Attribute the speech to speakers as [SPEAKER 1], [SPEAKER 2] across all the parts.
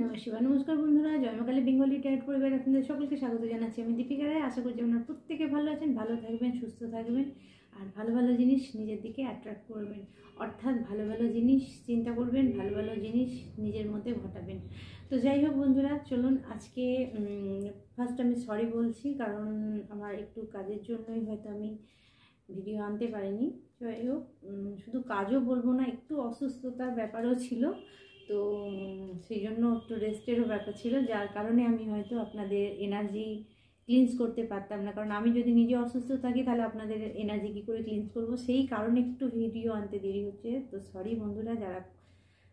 [SPEAKER 1] নমঃ শিবায়। নমস্কার বন্ধুরা, জয়মাকালী বেঙ্গলি ট্যারট পরিবারে আপনাদের সকলকে স্বাগত জানাচ্ছি। আমি দীপিকা রায়। আশা করছি আপনারা প্রত্যেকে ভালো আছেন, ভালো থাকবেন, সুস্থ থাকবেন আর ভালো ভালো জিনিস নিজের দিকে অ্যাট্রাক্ট করবেন। অর্থাৎ ভালো ভালো জিনিস চিন্তা করবেন, ভালো ভালো জিনিস নিজের মধ্যে ঘটাবেন। তো যাই হোক বন্ধুরা, চলুন আজকে ফার্স্ট আমি সরি বলছি, কারণ আমার একটু কাজের জন্যই হয়তো আমি ভিডিও আনতে পারিনি। যাই হোক, শুধু কাজও বলবো না, একটু অসুস্থতার ব্যাপারও ছিল, তো সেই জন্য একটু রেস্টেরও ব্যাপার ছিল, যার কারণে আমি হয়তো আপনাদের এনার্জি ক্লিনস করতে পারতাম না। কারণ আমি যদি নিজে অসুস্থ থাকি তাহলে আপনাদের এনার্জি কী করে ক্লিনস করব, সেই কারণে একটু ভিডিও আনতে দেরি হচ্ছে। তো সরি বন্ধুরা, যারা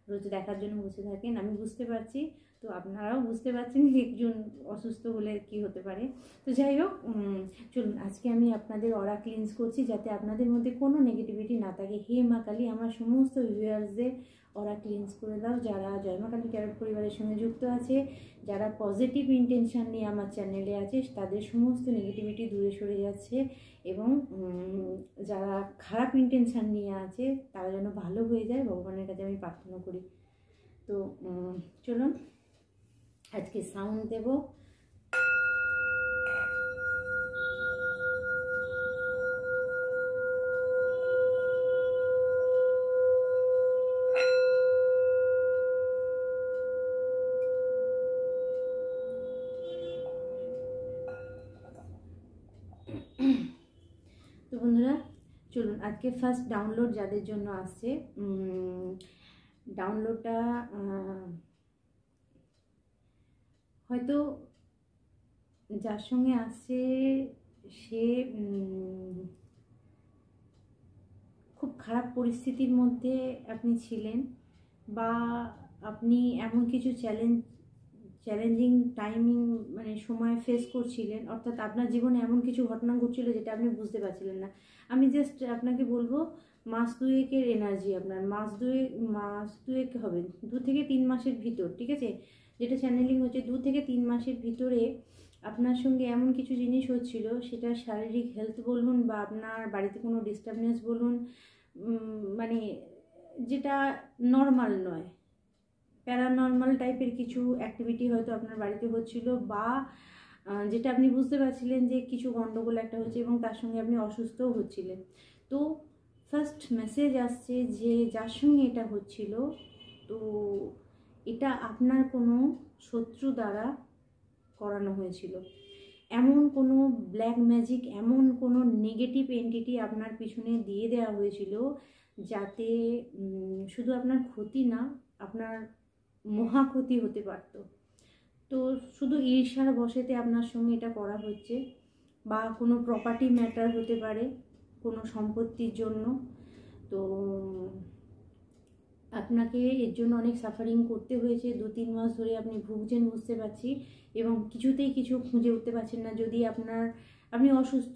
[SPEAKER 1] রোজ দেখার জন্য বসে থাকেন, আমি বুঝতে পারছি, তো আপনারাও বুঝতে পারছেন যে একজন অসুস্থ হলে কি হতে পারে। তো যাই হোক, চলুন আজকে আমি আপনাদের অরা ক্লিনস করছি, যাতে আপনাদের মধ্যে কোনো নেগেটিভিটি না থাকে। হে মা কালী, আমার সমস্ত ভিউয়ার্সদের অরা ক্লিনস করে দাও। যারা জয়মা কালী ট্যারট পরিবারের সঙ্গে যুক্ত আছে, যারা পজিটিভ ইন্টেনশন নিয়ে আমার চ্যানেলে আছে, তাদের সমস্ত নেগেটিভিটি দূরে সরে যাচ্ছে, এবং যারা খারাপ ইন্টেনশন নিয়ে আছে তারা যেন ভালো হয়ে যায়, ভগবানের কাছে আমি প্রার্থনা করি। তো চলুন আজকে সাউন্ড দেব। তো বন্ধুরা চলুন আজকে ফার্স্ট ডাউনলোড যাদের জন্য আসছে, ডাউনলোডটা হয়তো যার সঙ্গে আসছে সে খুব খারাপ পরিস্থিতির মধ্যে আপনি ছিলেন, বা আপনি এমন কিছু চ্যালেঞ্জিং টাইমিং মানে সময় ফেস করছিলেন, অর্থাৎ আপনার জীবনে এমন কিছু ঘটনা ঘটছিল যেটা আপনি বুঝতে পারছিলেন না। আমি জাস্ট আপনাকে বলবো, মাস দুয়েকের এনার্জি আপনার, মাস দুয়েক হবে, 2 থেকে 3 মাসের ভিতর, ঠিক আছে, যেটা চ্যানেলিং হচ্ছে 2 থেকে 3 মাসের ভিতরে আপনার সঙ্গে এমন কিছু জিনিস হচ্ছিল, সেটা শারীরিক হেলথ বলুন বা আপনার বাড়িতে কোনো ডিস্টার্বেন্স বলুন, মানে যেটা নর্মাল নয়, প্যারানর্মাল টাইপের কিছু অ্যাক্টিভিটি হয়তো আপনার বাড়িতে হচ্ছিল, বা যেটা আপনি বুঝতে পারছিলেন যে কিছু গণ্ডগোল একটা হচ্ছে, এবং তার সঙ্গে আপনি অসুস্থও হচ্ছিলেন। তো ফার্স্ট মেসেজ আসছে যে যার সঙ্গে এটা হচ্ছিল, তো এটা আপনার কোনো শত্রু দ্বারা করানো হয়েছিল। এমন কোনো ব্ল্যাক ম্যাজিক, এমন কোনো নেগেটিভ এন্টিটি আপনার পিছনে দিয়ে দেওয়া হয়েছিল, যাতে শুধু আপনার ক্ষতি না, আপনার মহা ক্ষতি হতে পারত। তো শুধু ঈর্ষার বশেতে আপনার সঙ্গে এটা করা হচ্ছে, বা কোনো প্রপার্টি ম্যাটার হতে পারে, কোনো সম্পত্তির জন্য। তো আপনাকে এর জন্য অনেক সাফারিং করতে হয়েছে, 2-3 মাস ধরে আপনি ভুগছেন বুঝতে পারছি, এবং কিছুতেই কিছু খুঁজে উঠতে পারছেন না। যদি আপনি অসুস্থ,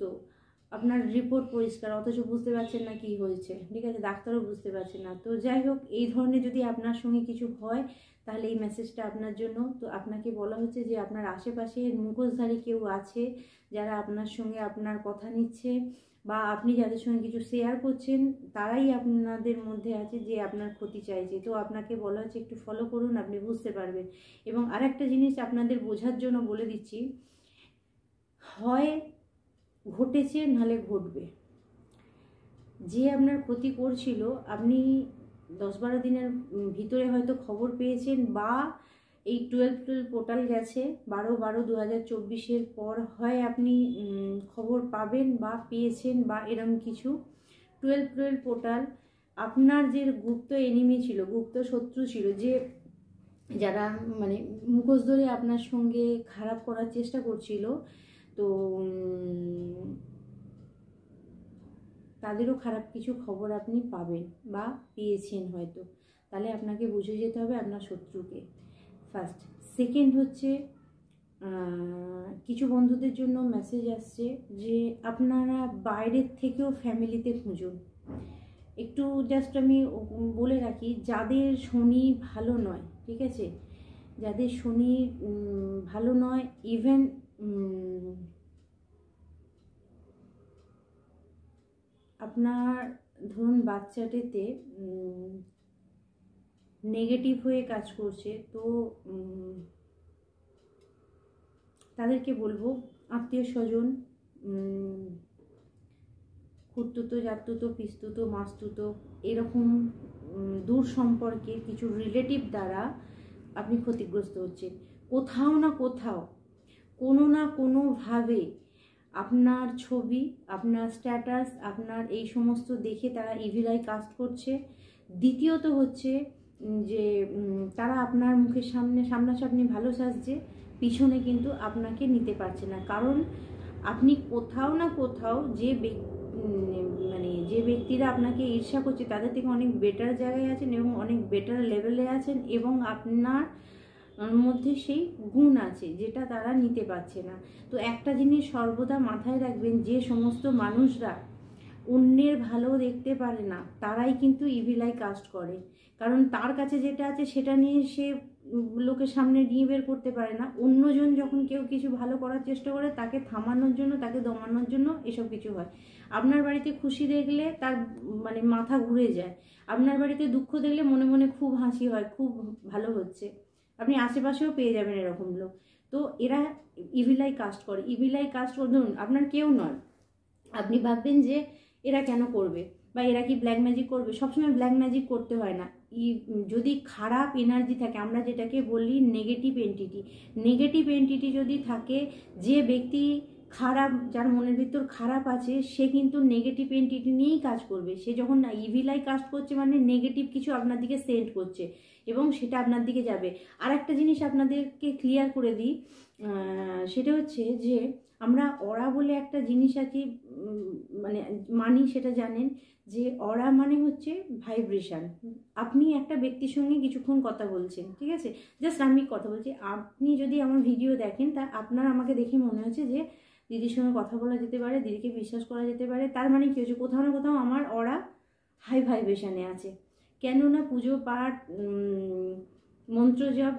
[SPEAKER 1] আপনার রিপোর্ট পরিষ্কার, অথচ বুঝতে পারছেন না কি হয়েছে, ঠিক আছে, ডাক্তারও বুঝতে পারছেন না। তো যাই হোক, এই ধরনের যদি আপনার সঙ্গে কিছু হয় তাহলে এই মেসেজটা আপনার জন্য। তো আপনাকে বলা হচ্ছে যে আপনার আশেপাশে মুখোশধারী কেউ আছে, যারা আপনার সঙ্গে আপনার কথা নিচ্ছে, বা আপনি যাদের সঙ্গে কিছু শেয়ার করছেন তারাই আপনাদের মধ্যে আছে যে আপনার ক্ষতি চাইছে। তো আপনাকে বলা হচ্ছে একটু ফলো করুন, আপনি বুঝতে পারবেন। এবং আরেকটা জিনিস আপনাদের বোঝার জন্য বলে দিচ্ছি, হয় ঘটেছে নাহলে ঘটবে। যে আপনার ক্ষতি করছিল, আপনি 10-12 দিনের ভিতরে হয়তো খবর পেয়েছেন, বা এই 12 পোর্টাল গেছে 12/12/2024 পর, হয় আপনি খবর পাবেন বা পেয়েছেন, বা এরম কিছু 12 পোর্টাল আপনার যে গুপ্ত এনিমি ছিল, গুপ্ত শত্রু ছিল, যে যারা মানে মুখোশ ধরে আপনার সঙ্গে খারাপ করার চেষ্টা করছিল, তো তাদেরও খারাপ কিছু খবর আপনি পাবেন বা পেয়েছেন হয়তো। তাহলে আপনাকে বুঝে যেতে হবে আপনার শত্রুকে, ফার্স্ট। সেকেন্ড হচ্ছে, কিছু বন্ধুদের জন্য মেসেজ আসছে যে আপনারা বাইরের থেকেও ফ্যামিলিতে খুঁজুন। একটু জাস্ট আমি বলে রাখি, যাদের শনি ভালো নয়, ঠিক আছে, যাদের শনি ভালো নয়, ইভেন আপনার ধরুন বাচ্চাটিতে নেগেটিভ হয়ে কাজ করছে। তো তাদেরকে বলবো আত্মীয় স্বজন, খুড়তুতো, জাতুতো, পিস্তুতো, মাস্তুতো, এরকম দূর সম্পর্কে কিছু রিলেটিভ দ্বারা আপনি ক্ষতিগ্রস্ত হচ্ছেন। কোথাও না কোথাও কোনো না কোনোভাবে আপনার ছবি, আপনার স্ট্যাটাস, আপনার এই সমস্ত দেখে তারা ইভিল আই কাস্ট করছে। দ্বিতীয়ত হচ্ছে যে তারা আপনার মুখের সামনাসামনি ভালো সাজছে, পিছনে কিন্তু আপনাকে নিতে পারছে না। কারণ আপনি কোথাও না কোথাও যে ব্যক্তিরা আপনাকে ঈর্ষা করছে তাদের থেকে অনেক বেটার জায়গায় আছেন এবং অনেক বেটার লেভেলে আছেন, এবং আপনার মধ্যে সেই গুণ আছে যেটা তারা নিতে পারছে না। তো একটা জিনিস সর্বদা মাথায় রাখবেন, যে সমস্ত মানুষরা অন্যের ভালো দেখতে পারে না তারাই কিন্তু ইভিল আই কাস্ট করে। কারণ তার কাছে যেটা আছে সেটা নিয়ে সে লোকের সামনে নিয়ে বের করতে পারে না। অন্যজন যখন কেউ কিছু ভালো করার চেষ্টা করে তাকে থামানোর জন্য, তাকে দমানোর জন্য এসব কিছু হয়। আপনার বাড়িতে খুশি দেখলে তার মাথা ঘুরে যায়, আপনার বাড়িতে দুঃখ দেখলে মনে মনে খুব হাসি হয়, খুব ভালো হচ্ছে। আপনি আশেপাশেও পেয়ে যাবেন এরকম লোক। তো এরা ইভিল আই কাস্ট করে। ইভিল আই কাস্ট ধরুন আপনার কেউ নয়, আপনি ভাববেন যে এরা কেন করবে বা এরা কি ব্ল্যাক ম্যাজিক করবে। সবসময় ব্ল্যাক ম্যাজিক করতে হয় না। যদি খারাপ এনার্জি থাকে, আমরা যেটাকে বলি নেগেটিভ এন্টিটি, নেগেটিভ এন্টিটি যদি থাকে, যে ব্যক্তি খারাপ, যার মনের ভিতর খারাপ আছে, সে কিন্তু নেগেটিভ এন্টিটি নিয়েই কাজ করবে। সে যখন ইভিল আই কাস্ট করছে মানে নেগেটিভ কিছু আপনার দিকে সেন্ড করছে এবং সেটা আপনার দিকে যাবে। আর একটা জিনিস আপনাদেরকে ক্লিয়ার করে দিই, সেটা হচ্ছে যে আমরা অরা বলে একটা জিনিস আছে, মানি, সেটা জানেন যে অরা মানে হচ্ছে ভাইব্রেশন। আপনি একটা ব্যক্তির সঙ্গে কিছুক্ষণ কথা বলছেন, ঠিক আছে, জাস্ট আমি কথা বলছি, আপনি যদি আমার ভিডিও দেখেন তা আপনার আমাকে দেখে মনে হচ্ছে যে দিদির সঙ্গে কথা বলা যেতে পারে, দিদিকে বিশ্বাস করা যেতে পারে। তার মানে কি হচ্ছে, কোথাও না কোথাও আমার অরা হাই ভাইব্রেশনে আছে। কেননা পুজো পাঠ, মন্ত্র জপ,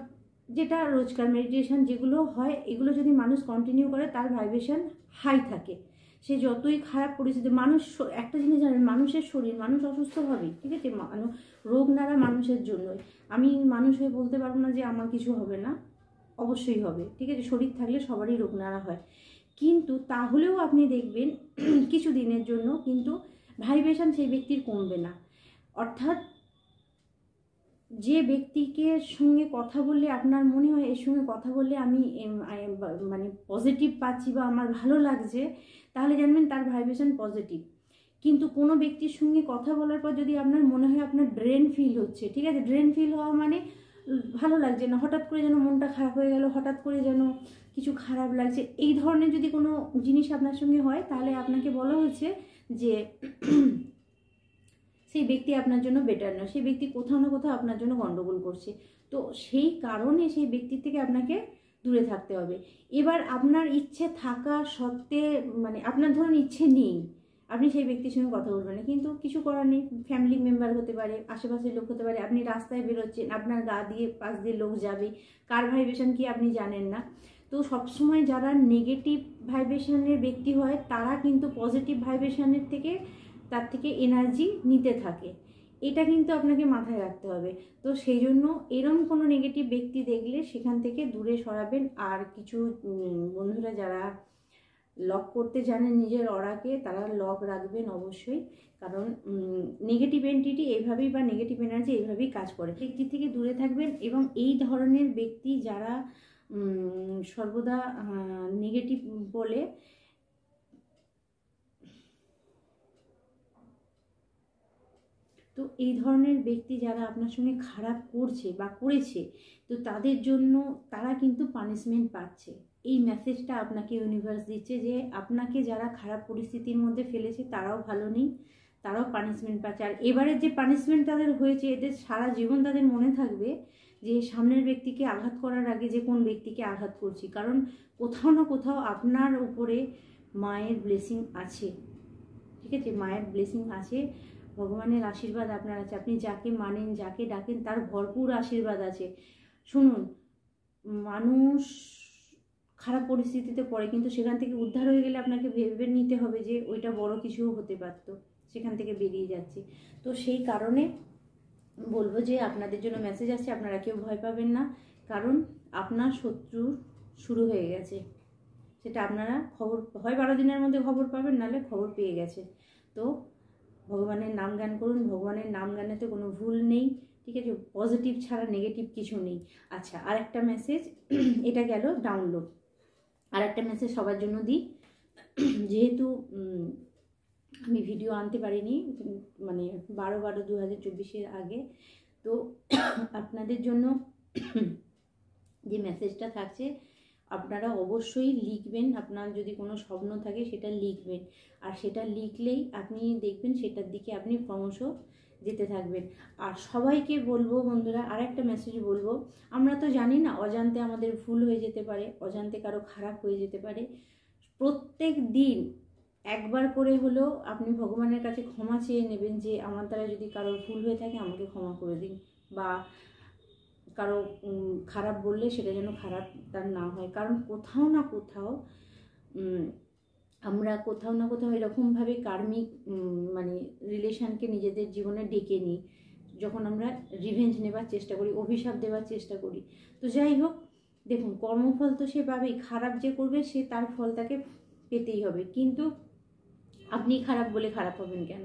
[SPEAKER 1] যেটা রোজকার মেডিটেশন যেগুলো হয়, এগুলো যদি মানুষ কন্টিনিউ করে তার ভাইব্রেশন হাই থাকে। সে যতই খারাপ পরিস্থিতি, মানুষ একটা জিনিস জানেন, মানুষের শরীর, মানুষ অসুস্থ হবেই, ঠিক আছে, রোগ নাড়া মানুষের জন্যই। আমি মানুষ হয়ে বলতে পারবো না যে আমার কিছু হবে না, অবশ্যই হবে, ঠিক আছে, শরীর থাকলে সবারই রোগ নাড়া হয়। কিন্তু তাহলেও আপনি দেখবেন কিছু দিনের জন্য কিন্তু ভাইব্রেশন সেই ব্যক্তির কমবে না। অর্থাৎ যে ব্যক্তিকে সঙ্গে কথা বললে আপনার মনে হয় এর সঙ্গে কথা বললে আমি পজিটিভ পাচ্ছি বা আমার ভালো লাগছে, তাহলে জানবেন তার ভাইব্রেশন পজিটিভ। কিন্তু কোনো ব্যক্তির সঙ্গে কথা বলার পর যদি আপনার মনে হয় আপনার ড্রেন ফিল হচ্ছে, ঠিক আছে, ড্রেন ফিল হওয়া মানে ভালো লাগছে না, হঠাৎ করে যেন মনটা খারাপ হয়ে গেল, হঠাৎ করে যেন কিছু খারাপ লাগছে, এই ধরনের যদি কোনো জিনিস আপনার সঙ্গে হয়, তাহলে আপনাকে বলা হচ্ছে যে সেই ব্যক্তি আপনার জন্য বেটার নয়, সেই ব্যক্তি কোথাও না কোথাও আপনার জন্য গন্ডগোল করছে। তো সেই কারণে সেই ব্যক্তির থেকে আপনাকে দূরে থাকতে হবে। এবার আপনার ইচ্ছে থাকা সত্ত্বে, আপনার ধরুন ইচ্ছে নেই, আপনি সেই ব্যক্তির সঙ্গে কথা বলবেন না, কিন্তু কিছু করার নেই, ফ্যামিলি মেম্বার হতে পারে, আশেপাশের লোক হতে পারে, আপনি রাস্তায় বেরোচ্ছেন, আপনার গা দিয়ে পাশ দিয়ে লোক যাবে, কার ভাইব্রেশন কি আপনি জানেন না। তো সবসময় যারা নেগেটিভ ভাইব্রেশনের ব্যক্তি হয় তারা কিন্তু পজিটিভ ভাইব্রেশনের থেকে তার থেকে এনার্জি নিতে থাকে, এটা কিন্তু আপনাকে মাথায় রাখতে হবে। তো সেই জন্য এরকম কোনো নেগেটিভ ব্যক্তি দেখলে সেখান থেকে দূরে সরাবেন। আর কিছু বন্ধুরা যারা লক করতে জানেন নিজের অরাকে, তারা লক রাখবেন অবশ্যই, কারণ নেগেটিভ এন্টিটি এইভাবেই বা নেগেটিভ এনার্জি এইভাবেই কাজ করে। ব্যক্তি থেকে দূরে থাকবেন এবং এই ধরনের ব্যক্তি যারা সর্বদা নেগেটিভ বলে, তো এই ধরনের ব্যক্তি যারা আপনার সঙ্গে খারাপ করছে বা করেছে, তো তাদের জন্য তারা কিন্তু পানিশমেন্ট পাচ্ছে। এই মেসেজটা আপনাকে ইউনিভার্স দিচ্ছে যে আপনাকে যারা খারাপ পরিস্থিতির মধ্যে ফেলেছে তারাও ভালো নেই, তারাও পানিশমেন্ট পাচ্ছে। আর এবারের যে পানিশমেন্ট তাদের হয়েছে, এদের সারা জীবন তাদের মনে থাকবে যে সামনের ব্যক্তিকে আঘাত করার আগে যে কোন ব্যক্তিকে আঘাত করছি। কারণ কোথাও না কোথাও আপনার উপরে মায়ের ব্লেসিং আছে, ঠিক আছে, মায়ের ব্লেসিং আছে, ভগবানের আশীর্বাদ আপনার আছে। আপনি যাকে মানেন, যাকে ডাকেন, তার ভরপুর আশীর্বাদ আছে। শুনুন, মানুষ খারাপ পরিস্থিতিতে পড়ে, কিন্তু সেখান থেকে উদ্ধার হয়ে গেলে আপনাকে ভেবে নিতে হবে যে ওইটা বড় কিছু হতে পারতো, সেখান থেকে বেরিয়ে যাচ্ছে। তো সেই কারণে বলবো যে আপনাদের জন্য মেসেজ আসছে, আপনারা কেউ ভয় পাবেন না, কারণ আপনার শত্রু শুরু হয়ে গেছে। সেটা আপনারা খবর হয় 12 দিনের মধ্যে খবর পাবেন, নাহলে খবর পেয়ে গেছে। তো ভগবানের নাম গান করুন, ভগবানের নাম গানেতে কোনো ভুল নেই, ঠিক আছে? পজিটিভ ছাড়া নেগেটিভ কিছু নেই। আচ্ছা, আর একটা মেসেজ, এটা গেল ডাউনলোড। আর একটা মেসেজ সবার জন্য দিই, যেহেতু আমি ভিডিও আনতে পারিনি মানে 12/12/2024 আগে, তো আপনাদের জন্য যে মেসেজটা থাকছে, আপনারা অবশ্যই লিখবেন। আপনার যদি কোনো স্বপ্ন থাকে সেটা লিখবেন, আর সেটা লিখলেই আপনি দেখবেন সেটার দিকে আপনি ক্রমশ যেতে থাকবেন। আর সবাইকে বলবো বন্ধুরা, আর একটা মেসেজ বলবো, আমরা তো জানি না, অজান্তে আমাদের ভুল হয়ে যেতে পারে, অজান্তে কারো খারাপ হয়ে যেতে পারে। প্রত্যেক দিন একবার করে হলেও আপনি ভগবানের কাছে ক্ষমা চেয়ে নেবেন, যে আমার দ্বারা যদি কারো ভুল হয়ে থাকে আমাকে ক্ষমা করে দিন, বা কারো খারাপ বললে সেটা যেন খারাপ তার না হয়। কারণ কোথাও না কোথাও আমরা কোথাও না কোথাও এরকমভাবে কার্মিক মানে রিলেশনকে নিজেদের জীবনে ডেকে নিই, যখন আমরা রিভেঞ্জ নেবার চেষ্টা করি, অভিশাপ দেওয়ার চেষ্টা করি। তো যাই হোক, দেখুন কর্মফল তো সে পাবেই, খারাপ যে করবে সে তার ফল তাকে পেতেই হবে। কিন্তু আপনি খারাপ বলে খারাপ হবেন কেন?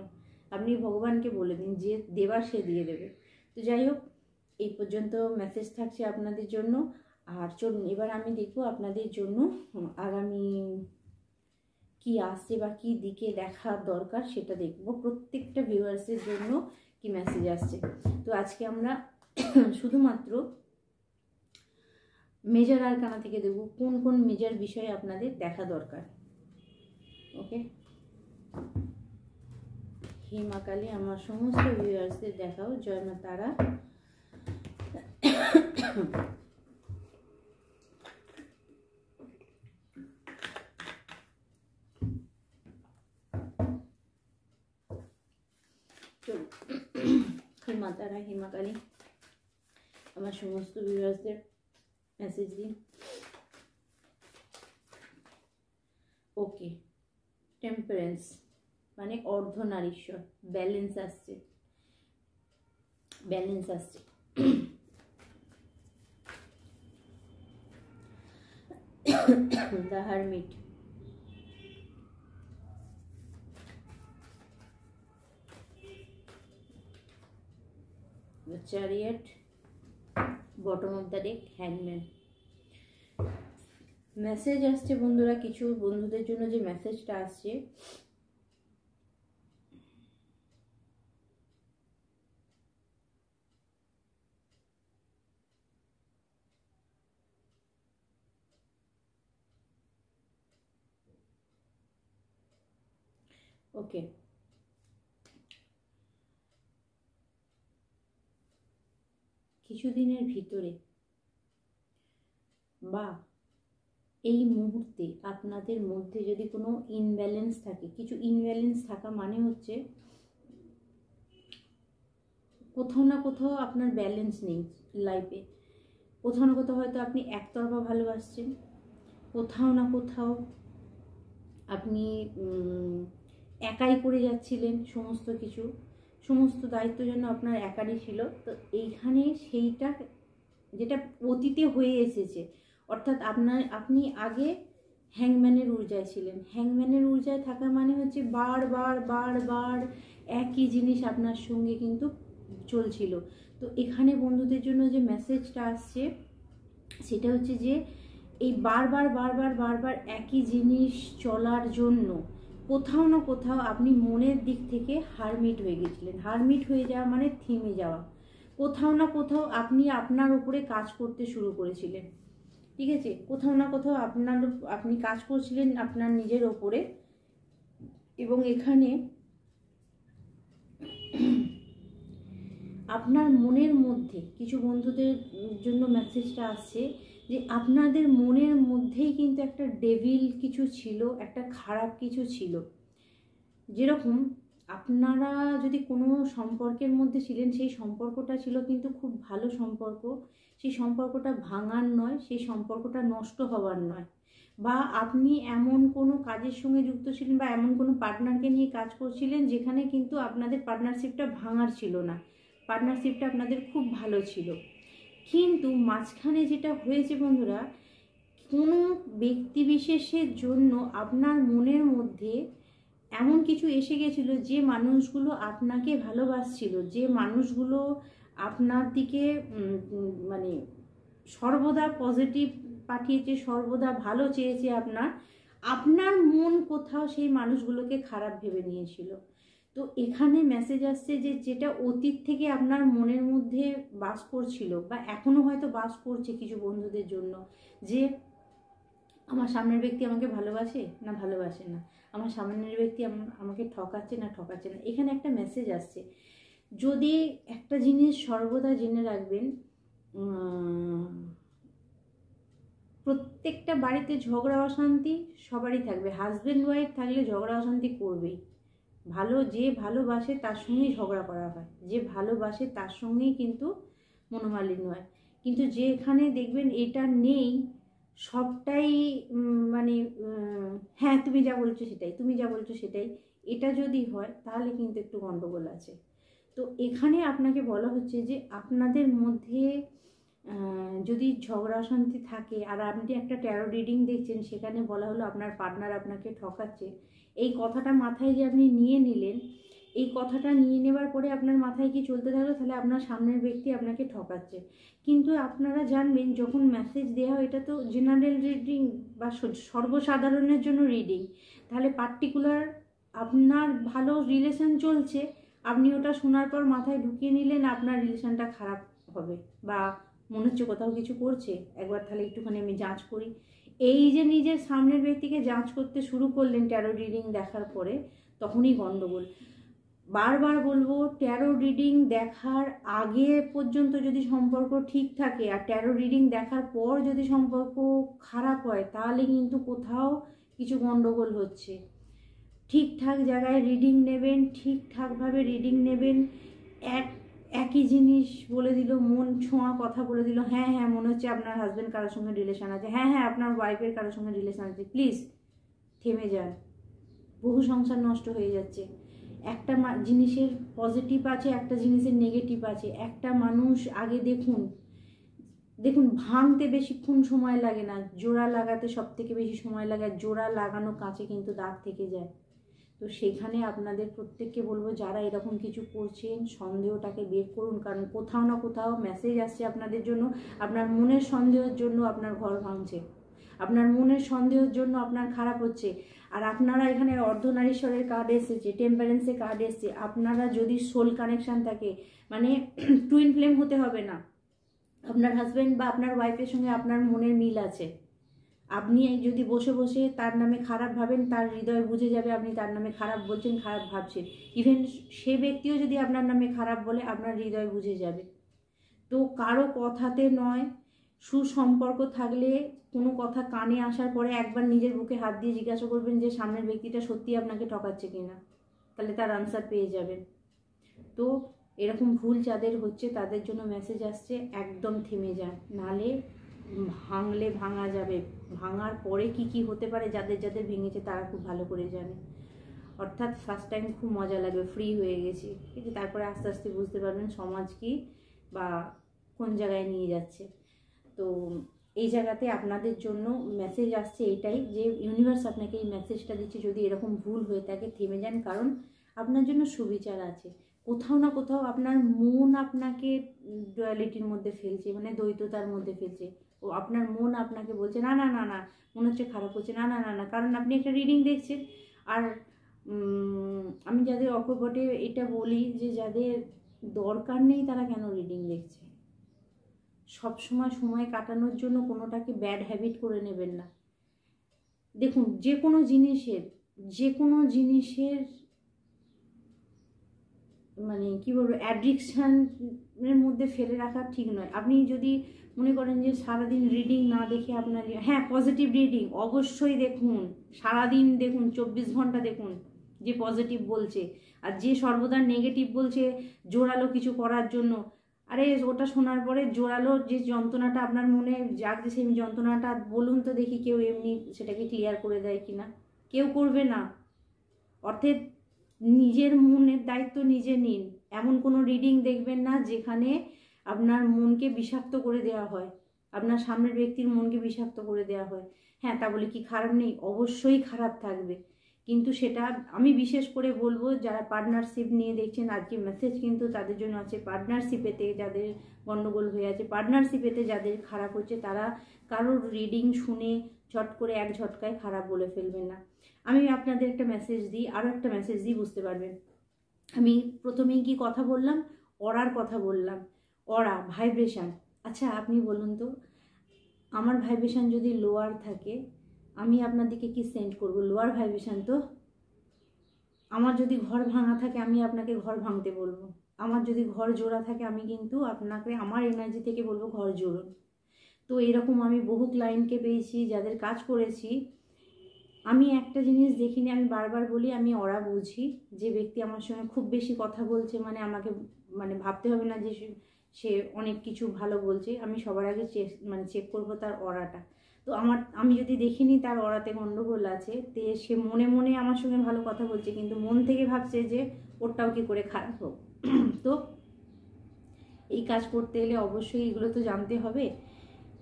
[SPEAKER 1] আপনি ভগবানকে বলে দিন, যে দেবার সে দিয়ে দেবে। তো যাই হোক, এই পর্যন্ত মেসেজ থাকছে আপনাদের জন্য। আর চলুন এবার আমি দেখব আপনাদের জন্য আগামী কি আসছে বা কি দিকে দেখা দরকার সেটা দেখব, প্রত্যেকটা ভিউয়ার্সের জন্য কি মেসেজ আসছে। তো আজকে আমরা শুধুমাত্র মেজর আরকানা থেকে দেখব কোন কোন মেজর বিষয়ে আপনাদের দেখা দরকার। ওকে, হে মা কালী, আমার সমস্ত ভিউয়ার্সদের দেখাও। জয় মা তারা। হে মা তারা, হে মা কালী, আমার সমস্ত ভিউয়ার্সদের মেসেজ দিন। ওকে, টেম্পারেন্স মানে অর্ধনারীশ্বর, ব্যালেন্স আসছে, ব্যালেন্স আসছে। The hermit, the chariot, bottom of the deck, hangman। Message আসছে বন্ধুরা, কিছু বন্ধুদের জন্য যে মেসেজটা আসছে, ওকে, কিছুদিনের ভিতরে বা এই মুহূর্তে আপনাদের মধ্যে যদি কোনো ইনব্যালেন্স থাকে, কিছু ইনব্যালেন্স থাকা মানে হচ্ছে কোথাও না কোথাও আপনার ব্যালেন্স নেই লাইফে। কোথাও না কোথাও হয়তো আপনি একতরফা ভালোবাসছেন, কোথাও না কোথাও আপনি একাই করে যাচ্ছিলেন সমস্ত কিছু, সমস্ত দায়িত্ব যেন আপনার একারই ছিল। তো এইখানে সেইটা যেটা অতীতে হয়ে এসেছে, অর্থাৎ আপনি আগে হ্যাংম্যানের ঊর্জায় ছিলেন। হ্যাংম্যানের ঊর্জায় থাকা মানে হচ্ছে বারবার বারবার একই জিনিস আপনার সঙ্গে কিন্তু চলছিল। তো এখানে বন্ধুদের জন্য যে মেসেজটা আসছে সেটা হচ্ছে যে এই বারবার বারবার বারবার একই জিনিস চলার জন্য কোথাও না কোথাও আপনি মনের দিক থেকে হারমিট হয়ে গেছিলেন। হারমিট হয়ে যাওয়া মানে থেমে যাওয়া। কোথাও না কোথাও আপনি আপনার উপরে কাজ করতে শুরু করেছিলেন, ঠিক আছে? কোথাও না কোথাও আপনি কাজ করছিলেন আপনার নিজের ওপরে। এবং এখানে আপনার মনের মধ্যে কিছু বন্ধুদের জন্য মেসেজটা আসছে যে আপনাদের মনের মধ্যেই কিন্তু একটা ডেভিল কিছু ছিল, একটা খারাপ কিছু ছিল। যেরকম আপনারা যদি কোনো সম্পর্কের মধ্যে ছিলেন, সেই সম্পর্কটা ছিল কিন্তু খুব ভালো সম্পর্ক, সেই সম্পর্কটা ভাঙার নয়, সেই সম্পর্কটা নষ্ট হওয়ার নয়। বা আপনি এমন কোনো কাজের সঙ্গে যুক্ত ছিলেন বা এমন কোনো পার্টনারকে নিয়ে কাজ করছিলেন যেখানে কিন্তু আপনাদের পার্টনারশিপটা ভাঙার ছিল না, পার্টনারশিপটা আপনাদের খুব ভালো ছিল। কিন্তু মাঝখানে যেটা হয়েছে বন্ধুরা, কোনো ব্যক্তি বিশেষের জন্য আপনার মনের মধ্যে এমন কিছু এসে গেছিলো, যে মানুষগুলো আপনাকে ভালোবাসছিল, যে মানুষগুলো আপনার দিকে মানে সর্বদা পজিটিভ পাঠিয়েছে, সর্বদা ভালো চেয়েছে আপনার মন কোথাও সেই মানুষগুলোকে খারাপ ভেবে নিয়েছিল। তো এখানে মেসেজ আসছে যে যেটা অতীত থেকে আপনার মনের মধ্যে বাস করছিল, বা এখনও হয়তো বাস করছে কিছু বন্ধুদের জন্য, যে আমার সামনের ব্যক্তি আমাকে ভালোবাসে না ভালোবাসে না, আমার সামনের ব্যক্তি আমাকে ঠকাচ্ছে না ঠকাচ্ছে না। এখানে একটা মেসেজ আসছে। যদি একটা জিনিস সর্বদা জেনে রাখবেন, প্রত্যেকটা বাড়িতে ঝগড়া অশান্তি সবারই থাকবে। হাজব্যান্ড ওয়াইফ থাকলে ঝগড়া অশান্তি করবেই। যে ভালোবাসে তার সঙ্গেই ঝগড়া করা হয়, যে ভালোবাসে তার সঙ্গেই কিন্তু মনোমালিন্য হয়। কিন্তু যেখানে দেখবেন এটা নেই, সবটাই মানে হ্যাঁ তুমি যা বলছো সেটাই, তুমি যা বলছো সেটাই, এটা যদি হয় তাহলে কিন্তু একটু গন্ডগোল আছে। তো এখানে আপনাকে বলা হচ্ছে যে আপনাদের মধ্যে যদি ঝগড়া অশান্তি থাকে, আর আপনি একটা ট্যারো রিডিং দেখছেন, সেখানে বলা হলো আপনার পার্টনার আপনাকে ঠকাচ্ছে, এই কথাটা মাথায় যে আপনি নিয়ে নিলেন, এই কথাটা নিয়ে নেবার পরে আপনার মাথায় কি চলতে থাকলো, তাহলে আপনার সামনের ব্যক্তি আপনাকে ঠকাচ্ছে। কিন্তু আপনারা জানবেন, যখন মেসেজ দেওয়া হয়, এটা তো জেনারেল রিডিং বা সর্বসাধারণের জন্য রিডিং, তাহলে পার্টিকুলার আপনার ভালো রিলেশন চলছে, আপনি ওটা শোনার পর মাথায় ঢুকিয়ে নিলেন আপনার রিলেশনটা খারাপ হবে, বা মনে হচ্ছে কোথাও কিছু করছে, একবার তাহলে একটুখানি আমি যাঞ্চ করি। এই যে নিজের সামনের ব্যক্তিকে যাঞ্চ করতে শুরু করলেন ট্যারো রিডিং দেখার পরে, তখনই গন্ডগোল। বারবার বলবো, ট্যারো রিডিং দেখার আগে পর্যন্ত যদি সম্পর্ক ঠিক থাকে, আর ট্যারো রিডিং দেখার পর যদি সম্পর্ক খারাপ হয়, তাহলে কিন্তু কোথাও কিছু গন্ডগোল হচ্ছে। ঠিকঠাক জায়গায় রিডিং নেবেন, ঠিকঠাকভাবে রিডিং নেবেন। একই জিনিস বলে দিল, মন ছোঁয়া কথা বলে দিল, হ্যাঁ হ্যাঁ মনে হচ্ছে আপনার হাজব্যান্ড কারোর সঙ্গে রিলেশন আছে, হ্যাঁ হ্যাঁ আপনার ওয়াইফের কারোর সঙ্গে রিলেশন আছে, প্লিজ থেমে যান। বহু সংসার নষ্ট হয়ে যাচ্ছে। একটা জিনিসের পজিটিভ আছে, একটা জিনিসের নেগেটিভ আছে। একটা মানুষ আগে দেখুন ভাঙতে বেশিক্ষণ সময় লাগে না, জোড়া লাগাতে সব থেকে বেশি সময় লাগে। জোড়া লাগানো কাঁচে কিন্তু দাগ থেকে যায়। তো সেখানে আপনাদের প্রত্যেককে বলবো, যারা এরকম কিছু করছেন, সন্দেহটাকে বের করুন, কারণ কোথাও না কোথাও মেসেজ আসছে আপনাদের জন্য। আপনার মনের সন্দেহের জন্য আপনার ঘর ভাঙছে, আপনার মনের সন্দেহের জন্য আপনার খারাপ হচ্ছে। আর আপনারা এখানে অর্ধনারীশ্বরের কার্ড এসেছে, টেম্পারেন্সের কার্ড এসেছে। আপনারা যদি সোল কানেকশান থাকে, মানে টুইন ফ্লেম হতে হবে না, আপনার হাজব্যান্ড বা আপনার ওয়াইফের সঙ্গে আপনার মনের মিল আছে। আপনি যদি বসে বসে তার নামে খারাপ ভাবেন, তার হৃদয় বুঝে যাবে আপনি তার নামে খারাপ বলছেন, খারাপ ভাবছেন। ইভেন সে ব্যক্তিও যদি আপনার নামে খারাপ বলে, আপনার হৃদয় বুঝে যাবে। তো কারো কথাতে নয়, সুসম্পর্ক থাকলে কোনো কথা কানে আসার পরে একবার নিজের বুকে হাত দিয়ে জিজ্ঞাসা করবেন যে সামনের ব্যক্তিটা সত্যি আপনাকে ঠকাচ্ছে কিনা, তাহলে তার আনসার পেয়ে যাবেন। তো এরকম ভুল যাদের হচ্ছে তাদের জন্য মেসেজ আসছে, একদম থেমে যান, নালে ভাঙলে ভাঙা যাবে। ভাঙার পরে কি কি হতে পারে, যাদের যাদের ভেঙেছে তারা খুব ভালো করে জানে। অর্থাৎ ফার্স্ট টাইম খুব মজা লাগবে, ফ্রি হয়ে গেছি, ঠিক আছে। তারপরে আস্তে আস্তে বুঝতে পারবেন সমাজ কি বা কোন জায়গায় নিয়ে যাচ্ছে। তো এই জায়গাতে আপনাদের জন্য মেসেজ আসছে এটাই, যে ইউনিভার্স আপনাকে এই মেসেজটা দিচ্ছে, যদি এরকম ভুল হয়ে থাকে থেমে যান, কারণ আপনার জন্য সুবিচার আছে। কোথাও না কোথাও আপনার মন আপনাকে ডুয়ালিটির মধ্যে ফেলছে, মানে দ্বৈততার মধ্যে ফেলছে। ও আপনার মন আপনাকে বলছে না না না না, মনে হচ্ছে খারাপ হচ্ছে, না না না না, কারণ আপনি একটা রিডিং দেখছেন। আর আমি যাদের অকপটে এটা বলি, যে যাদের দরকার নেই তারা কেন রিডিং দেখছে। সব সময় কাটানোর জন্য কোনোটাকে ব্যাড হ্যাবিট করে নেবেন না। দেখুন, যে কোনো জিনিসের মানে কি বলবো, অ্যাডিকশানের মধ্যে ফেলে রাখা ঠিক নয়। আপনি যদি মনে করেন যে সারাদিন রিডিং না দেখে আপনার, হ্যাঁ পজিটিভ রিডিং অবশ্যই দেখুন, সারাদিন দেখুন, 24 ঘন্টা দেখুন যে পজিটিভ বলছে। আর যে সর্বদা নেগেটিভ বলছে জোরালো কিছু করার জন্য, আরে ওটা শোনার পরে জোরালো যে যন্ত্রণাটা আপনার মনে জাগছে, সেই যন্ত্রণাটা বলুন তো দেখি কেউ এমনি সেটাকে ক্লিয়ার করে দেয় কিনা। কেউ করবে না। অর্থাৎ নিজের মনের দায়িত্ব নিজে নিন। এমন কোনো রিডিং দেখবেন না যেখানে আপনার মনকে বিষাক্ত করে দেওয়া হয়, আপনার সামনের ব্যক্তির মনকে বিষাক্ত করে দেওয়া হয়। হ্যাঁ, তা বলে কি খারাপ নেই? অবশ্যই খারাপ থাকবে, কিন্তু সেটা আমি বিশেষ করে বলবো যারা পার্টনারশিপ নিয়ে দেখছেন, আজকে মেসেজ কিন্তু তাদের জন্য আছে। পার্টনারশিপেতে যাদের গন্ডগোল হয়ে আছে, পার্টনারশিপেতে যাদের খারাপ হচ্ছে, তারা কারোর রিডিং শুনে ঝট করে এক ঝটকায় খারাপ বলে ফেলবেন না। আমি আপনাদের একটা মেসেজ দিই, আরও একটা মেসেজ দিই, বুঝতে পারবেন। আমি প্রথমেই কি কথা বললাম? অরার কথা বললাম। অরা ভাইব্রেশন। আচ্ছা আপনি বলুন তো, আমার ভাইব্রেশন যদি লোয়ার থাকে আমি আপনার দিকে কি সেন্ড করব? লোয়ার ভাইব্রেশন তো। আমার যদি ঘর ভাঙা থাকে আমি আপনাকে ঘর ভাঙতে বলবো। আমার যদি ঘর জোড়া থাকে আমি কিন্তু আপনাকে আমার এনার্জি থেকে বলবো ঘর জোড়ুন। তো এরকম আমি বহু ক্লায়েন্টকে পেয়েছি যাদের কাজ করেছি। আমি একটা জিনিস দেখিনি, আমি বারবার বলি, আমি অরা বুঝি। যে ব্যক্তি আমার সঙ্গে খুব বেশি কথা বলছে মানে আমাকে মানে ভাবতে হবে না যে সে অনেক কিছু ভালো বলছে। আমি সবার আগে চেক করবো তার অরাটা। তো আমি যদি দেখিনি তার অরাতে গন্ডগোল আছে, তে সে মনে মনে আমার সঙ্গে ভালো কথা বলছে কিন্তু মন থেকে ভাবছে যে ওরটাও কি করে খারাপ হোক। তো এই কাজ করতে এলে অবশ্যই এগুলো তো জানতে হবে।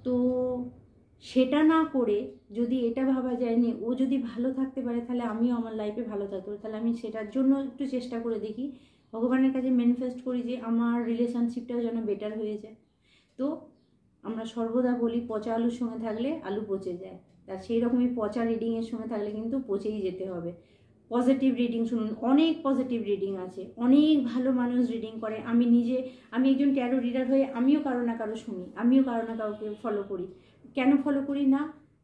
[SPEAKER 1] তো সেটা না করে যদি এটা ভাবা যায়নি ও যদি ভালো থাকতে পারে তাহলে আমিও আমার লাইফে ভালো থাকতে পারি, তাহলে আমি সেটার জন্য একটু চেষ্টা করে দেখি, ভগবানের কাছে ম্যানিফেস্ট করি যে আমার রিলেশনশিপটাও যেন বেটার হয়ে যায়। তো আমরা সর্বদা বলি পচা আলুর সঙ্গে থাকলে আলু পচে যায়, আর সেই রকমই পচা রিডিংয়ের সঙ্গে থাকলে কিন্তু পচেই যেতে হবে। পজিটিভ রিডিং শুনুন, অনেক পজিটিভ রিডিং আছে, অনেক ভালো মানুষ রিডিং করে। আমি একজন ট্যারো রিডার হয়ে আমিও কারো না কারো শুনি, আমিও কারো না কাউকে ফলো করি। কেন ফলো করি না?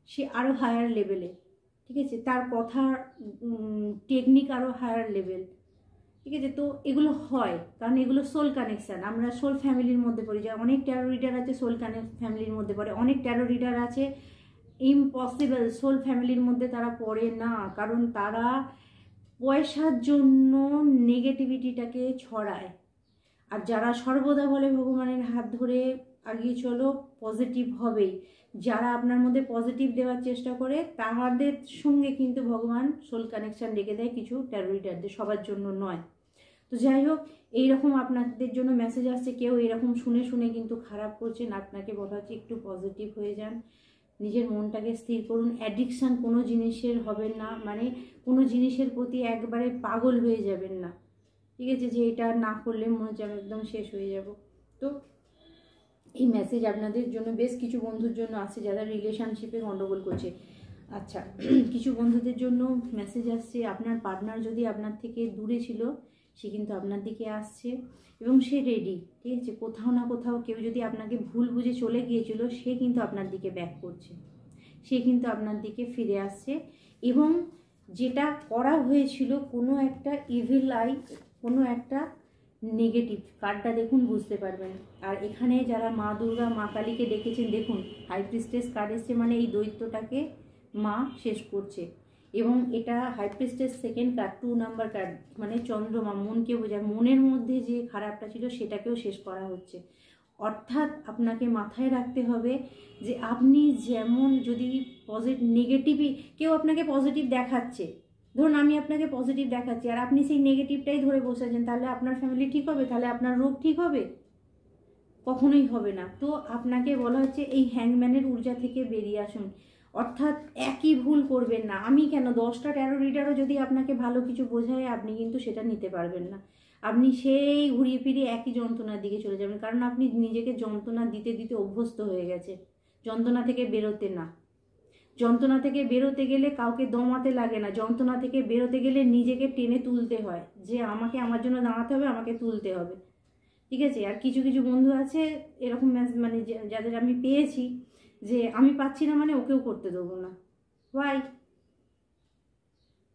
[SPEAKER 1] সে আরও হায়ার লেভেলে, ঠিক আছে, তার কথার টেকনিক আরও হায়ার লেভেল, ঠিক আছে। তো এগুলো হয় কারণ এগুলো সোল কানেকশান, আমরা সোল ফ্যামিলির মধ্যে পড়ি। যা অনেক ট্যারো রিডার আছে সোল ফ্যামিলির মধ্যে পড়ে, অনেক ট্যারো রিডার আছে ইম্পসিবল সোল ফ্যামিলির মধ্যে তারা পড়ে না, কারণ তারা পয়সার জন্য নেগেটিভিটিটাকে ছড়ায়। আর যারা সর্বদা বলে ভগবানের হাত ধরে এগিয়ে চলো, পজিটিভ হবেই, যারা আপনার মধ্যে পজিটিভ দেওয়ার চেষ্টা করে তাহাদের সঙ্গে কিন্তু ভগবান সোল কানেকশান রেখে দেয় কিছু ট্যারো রিডারদের, সবার জন্য নয়। তো যাই হোক, এইরকম আপনাদের জন্য মেসেজ আসছে, কেউ এরকম শুনে শুনে কিন্তু খারাপ করছেন, আপনাকে বলা হচ্ছে একটু পজিটিভ হয়ে যান, নিজের মনটাকে স্থির করুন। অ্যাডিকশান কোনো জিনিসের হবেন না, মানে কোনো জিনিসের প্রতি একবারে পাগল হয়ে যাবেন না, ঠিক আছে, যে এটা না করলে মনে হচ্ছে আমি একদম শেষ হয়ে যাব। তো এই মেসেজ আপনাদের জন্য বেশ কিছু বন্ধুর জন্য আছে যারা রিলেশনশিপে গন্ডগোল করছে। আচ্ছা, কিছু বন্ধুদের জন্য মেসেজ আসছে, আপনার পার্টনার যদি আপনার থেকে দূরে ছিল সে কিন্তু আপনার দিকে আসছে এবং সে রেডি, ঠিক আছে। কোথাও না কোথাও কেউ যদি আপনাকে ভুল বুঝে চলে গিয়েছিল সে কিন্তু আপনার দিকে ব্যাক করছে, সে কিন্তু আপনার দিকে ফিরে আসছে। এবং যেটা করা হয়েছিল কোনো একটা ইভিল আই, কোনো একটা নেগেটিভ কার্ডটা দেখুন বুঝতে পারবেন। আর এখানে যারা মা দুর্গা মা কালীকে ডেকেছেন দেখুন হাই প্রিস্টেস কার্ড এসছে, মানে এই দৈত্যটাকে মা শেষ করছে। এবং এটা high priestess second card 2 number card, মানে চন্দ্রমা মনকে বোঝায়, মনের মধ্যে যে খারাপটা ছিল সেটাকেও শেষ করা হচ্ছে। অর্থাৎ আপনাকে মাথায় রাখতে হবে যে আপনি যেমন যদি নেগেটিভই কেউ আপনাকে পজিটিভ দেখাচ্ছে, ধরুন আমি আপনাকে পজিটিভ দেখাচ্ছি আর আপনি সেই নেগেটিভটাই ধরে বসে আছেন, তাহলে আপনার ফ্যামিলি ঠিক হবে? তাহলে আপনার রোগ ঠিক হবে? কখনোই হবে না। তো আপনাকে বলা হচ্ছে এই হ্যাংম্যানের ঊর্জা থেকে বেরিয়ে আসুন, অর্থাৎ একই ভুল করবেন না। আমি কেন 10টা ট্যারো রিডারও যদি আপনাকে ভালো কিছু বোঝায় আপনি কিন্তু সেটা নিতে পারবেন না, আপনি সেই ঘুরিয়ে ফিরিয়ে একই যন্ত্রণার দিকে চলে যাবেন, কারণ আপনি নিজেকে যন্ত্রণা দিতে দিতে অভ্যস্ত হয়ে গেছে, যন্ত্রণা থেকে বেরোতে না। যন্ত্রণা থেকে বেরোতে গেলে কাউকে দমাতে লাগে না, যন্ত্রণা থেকে বেরোতে গেলে নিজেকে টেনে তুলতে হয়, যে আমাকে আমার জন্য দাঁড়াতে হবে, আমাকে তুলতে হবে, ঠিক আছে। আর কিছু কিছু বন্ধু আছে এরকম মানে যাদের আমি পেয়েছি যে আমি পাচ্ছি না মানে ওকেও করতে দেবো না। ওয়াই?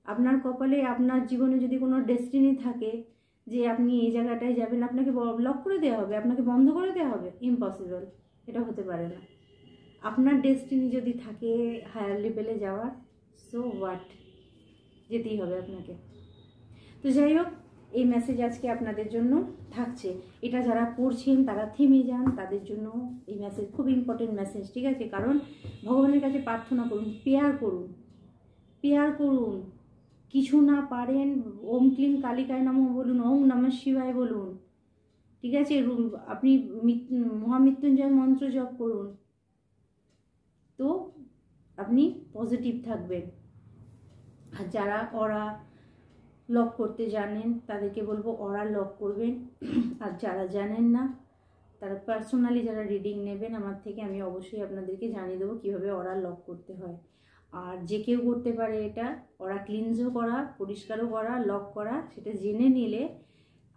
[SPEAKER 1] আপনার কপালে আপনার জীবনে যদি কোনো ডেস্টিনি থাকে যে আপনি এই জায়গাটায় যাবেন, আপনাকে ব্লক করে দেওয়া হবে, আপনাকে বন্ধ করে দেওয়া হবে? ইম্পসিবল, এটা হতে পারে না। আপনার ডেস্টিনি যদি থাকে হায়ার লেভেলে যাওয়ার, সো হোয়াট, যেতেই হবে আপনাকে। তো যাই হোক, এই মেসেজ আজকে আপনাদের জন্য থাকছে। এটা যারা পড়ছেন তারা থেমে যান, তাদের জন্য এই মেসেজ খুব ইম্পর্টেন্ট মেসেজ, ঠিক আছে। কারণ ভগবানের কাছে প্রার্থনা করুন, প্রেয়ার করুন, প্রেয়ার করুন, কিছু না পারেন, ওম ক্লিম কালিকায় নমঃ বলুন, ওম নমঃ শিবায় বলুন, ঠিক আছে, আপনি মহামৃত্যুঞ্জয় মন্ত্র জপ করুন, তো আপনি পজিটিভ থাকবেন। আর যারা অরা লক করতে জানেন তাদেরকে বলবো অরা লক করবেন। আর যারা জানেন না তারা পার্সোনালি যারা রিডিং নেবেন আমার থেকে, আমি অবশ্যই আপনাদেরকে জানিয়ে দেবো কীভাবে অরা লক করতে হয়। আর যে কেউ করতে পারে এটা, অরা ক্লিনজও করা, পরিষ্কারও করা, লক করা, সেটা জেনে নিলে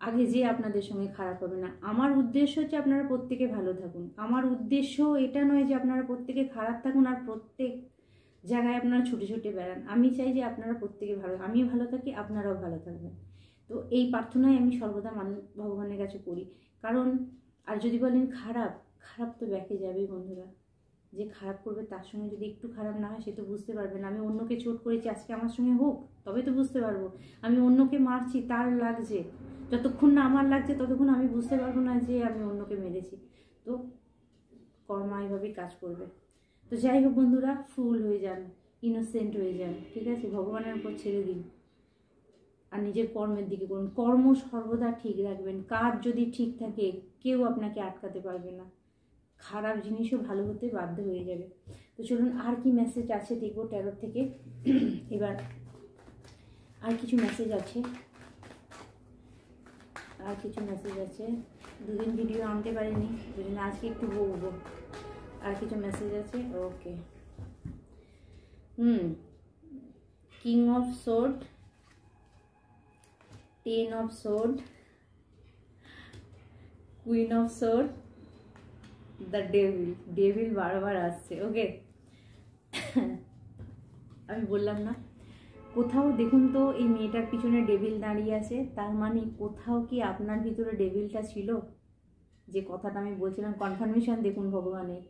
[SPEAKER 1] আগে যে আপনাদের সঙ্গে খারাপ হবে না। আমার উদ্দেশ্য হচ্ছে আপনারা প্রত্যেকে ভালো থাকুন। আমার উদ্দেশ্য এটা নয় যে আপনারা প্রত্যেকে খারাপ থাকুন আর প্রত্যেক জায়গায় আপনারা ছুটে ছুটে বেড়ান। আমি চাই যে আপনারা প্রত্যেকে ভালো, আমিও ভালো থাকি, আপনারাও ভালো থাকবেন। তো এই প্রার্থনাই আমি সর্বদা ভগবানের কাছে করি। কারণ আর যদি বলেন খারাপ, খারাপ তো ব্যাকে যাবেই বন্ধুরা। যে খারাপ করবে তার সঙ্গে যদি একটু খারাপ না হয় সে তো বুঝতে পারবে না। আমি অন্যকে চোট করেছি, আজকে আমার সঙ্গে হোক, তবে তো বুঝতে পারবো। আমি অন্যকে মারছি, তার লাগছে, যতক্ষণ না আমার লাগছে ততক্ষণ আমি বুঝতে পারবো না যে আমি অন্যকে মেরেছি। তো কর্মা এইভাবেই কাজ করবে। তো যাই হোক বন্ধুরা, ফুল হয়ে যান, ইনোসেন্ট হয়ে যান, ঠিক আছে, ভগবানের উপর ছেড়ে দিন আর নিজের কর্মের দিকে করুন। কর্ম সর্বদা ঠিক রাখবেন। কাজ যদি ঠিক থাকে কেউ আপনাকে আটকাতে পারবে না। খারাপ জিনিসও ভালো হতে বাধ্য হয়ে যাবে। তো চলুন আর কি মেসেজ আছে দেখবো ট্যারোট থেকে। এবার আর কিছু মেসেজ আছে, আর কিছু মেসেজ আছে। দুদিন ভিডিও আনতে পারিনি, দুদিন আজকে একটু বলবো। আর কিছু মেসেজ আছে, okay. King of sword, 10 of sword, queen of sword, the devil. Devil বারবার আসছে, ওকে। আমি বললাম না, কোথাও দেখুন তো এই মেয়েটার পিছনে ডেভিল দাঁড়িয়ে আছে, তার মানে কোথাও কি আপনার ভিতরে ডেভিলটা ছিল? যে কথাটা আমি বলছিলাম, কনফার্মেশন দেখুন ভগবানের।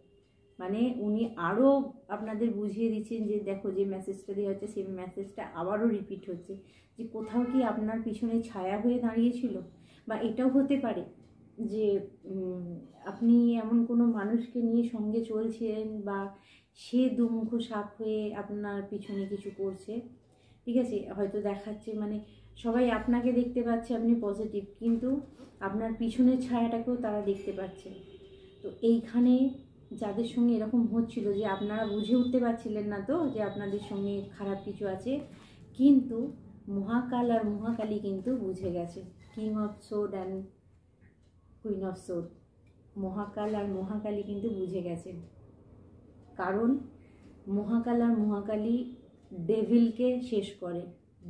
[SPEAKER 1] মানে উনি আরও আপনাদের বুঝিয়ে দিচ্ছেন যে দেখো যে মেসেজটা দেওয়া হচ্ছে সেই মেসেজটা আবারও রিপিট হচ্ছে, যে কোথাও কি আপনার পিছনে ছায়া হয়ে দাঁড়িয়েছিল। বা এটাও হতে পারে যে আপনি এমন কোনো মানুষকে নিয়ে সঙ্গে চলছেন বা সে দুমুখ সাপ হয়ে আপনার পিছনে কিছু করছে, ঠিক আছে, হয়তো দেখাচ্ছে মানে সবাই আপনাকে দেখতে পাচ্ছে আপনি পজিটিভ, কিন্তু আপনার পিছনের ছায়াটাকেও তারা দেখতে পাচ্ছে। তো এইখানে যাদের সঙ্গে এরকম হচ্ছিল যে আপনারা বুঝে উঠতে পারছিলেন না তো যে আপনাদের সঙ্গে খারাপ কিছু আছে, কিন্তু মহাকাল আর মহাকালী কিন্তু বুঝে গেছে। King of sword and queen of sword, Mahakal আর মহাকালী কিন্তু বুঝে গেছে। কারণ মহাকাল আর মহাকালী ডেভিলকে শেষ করে।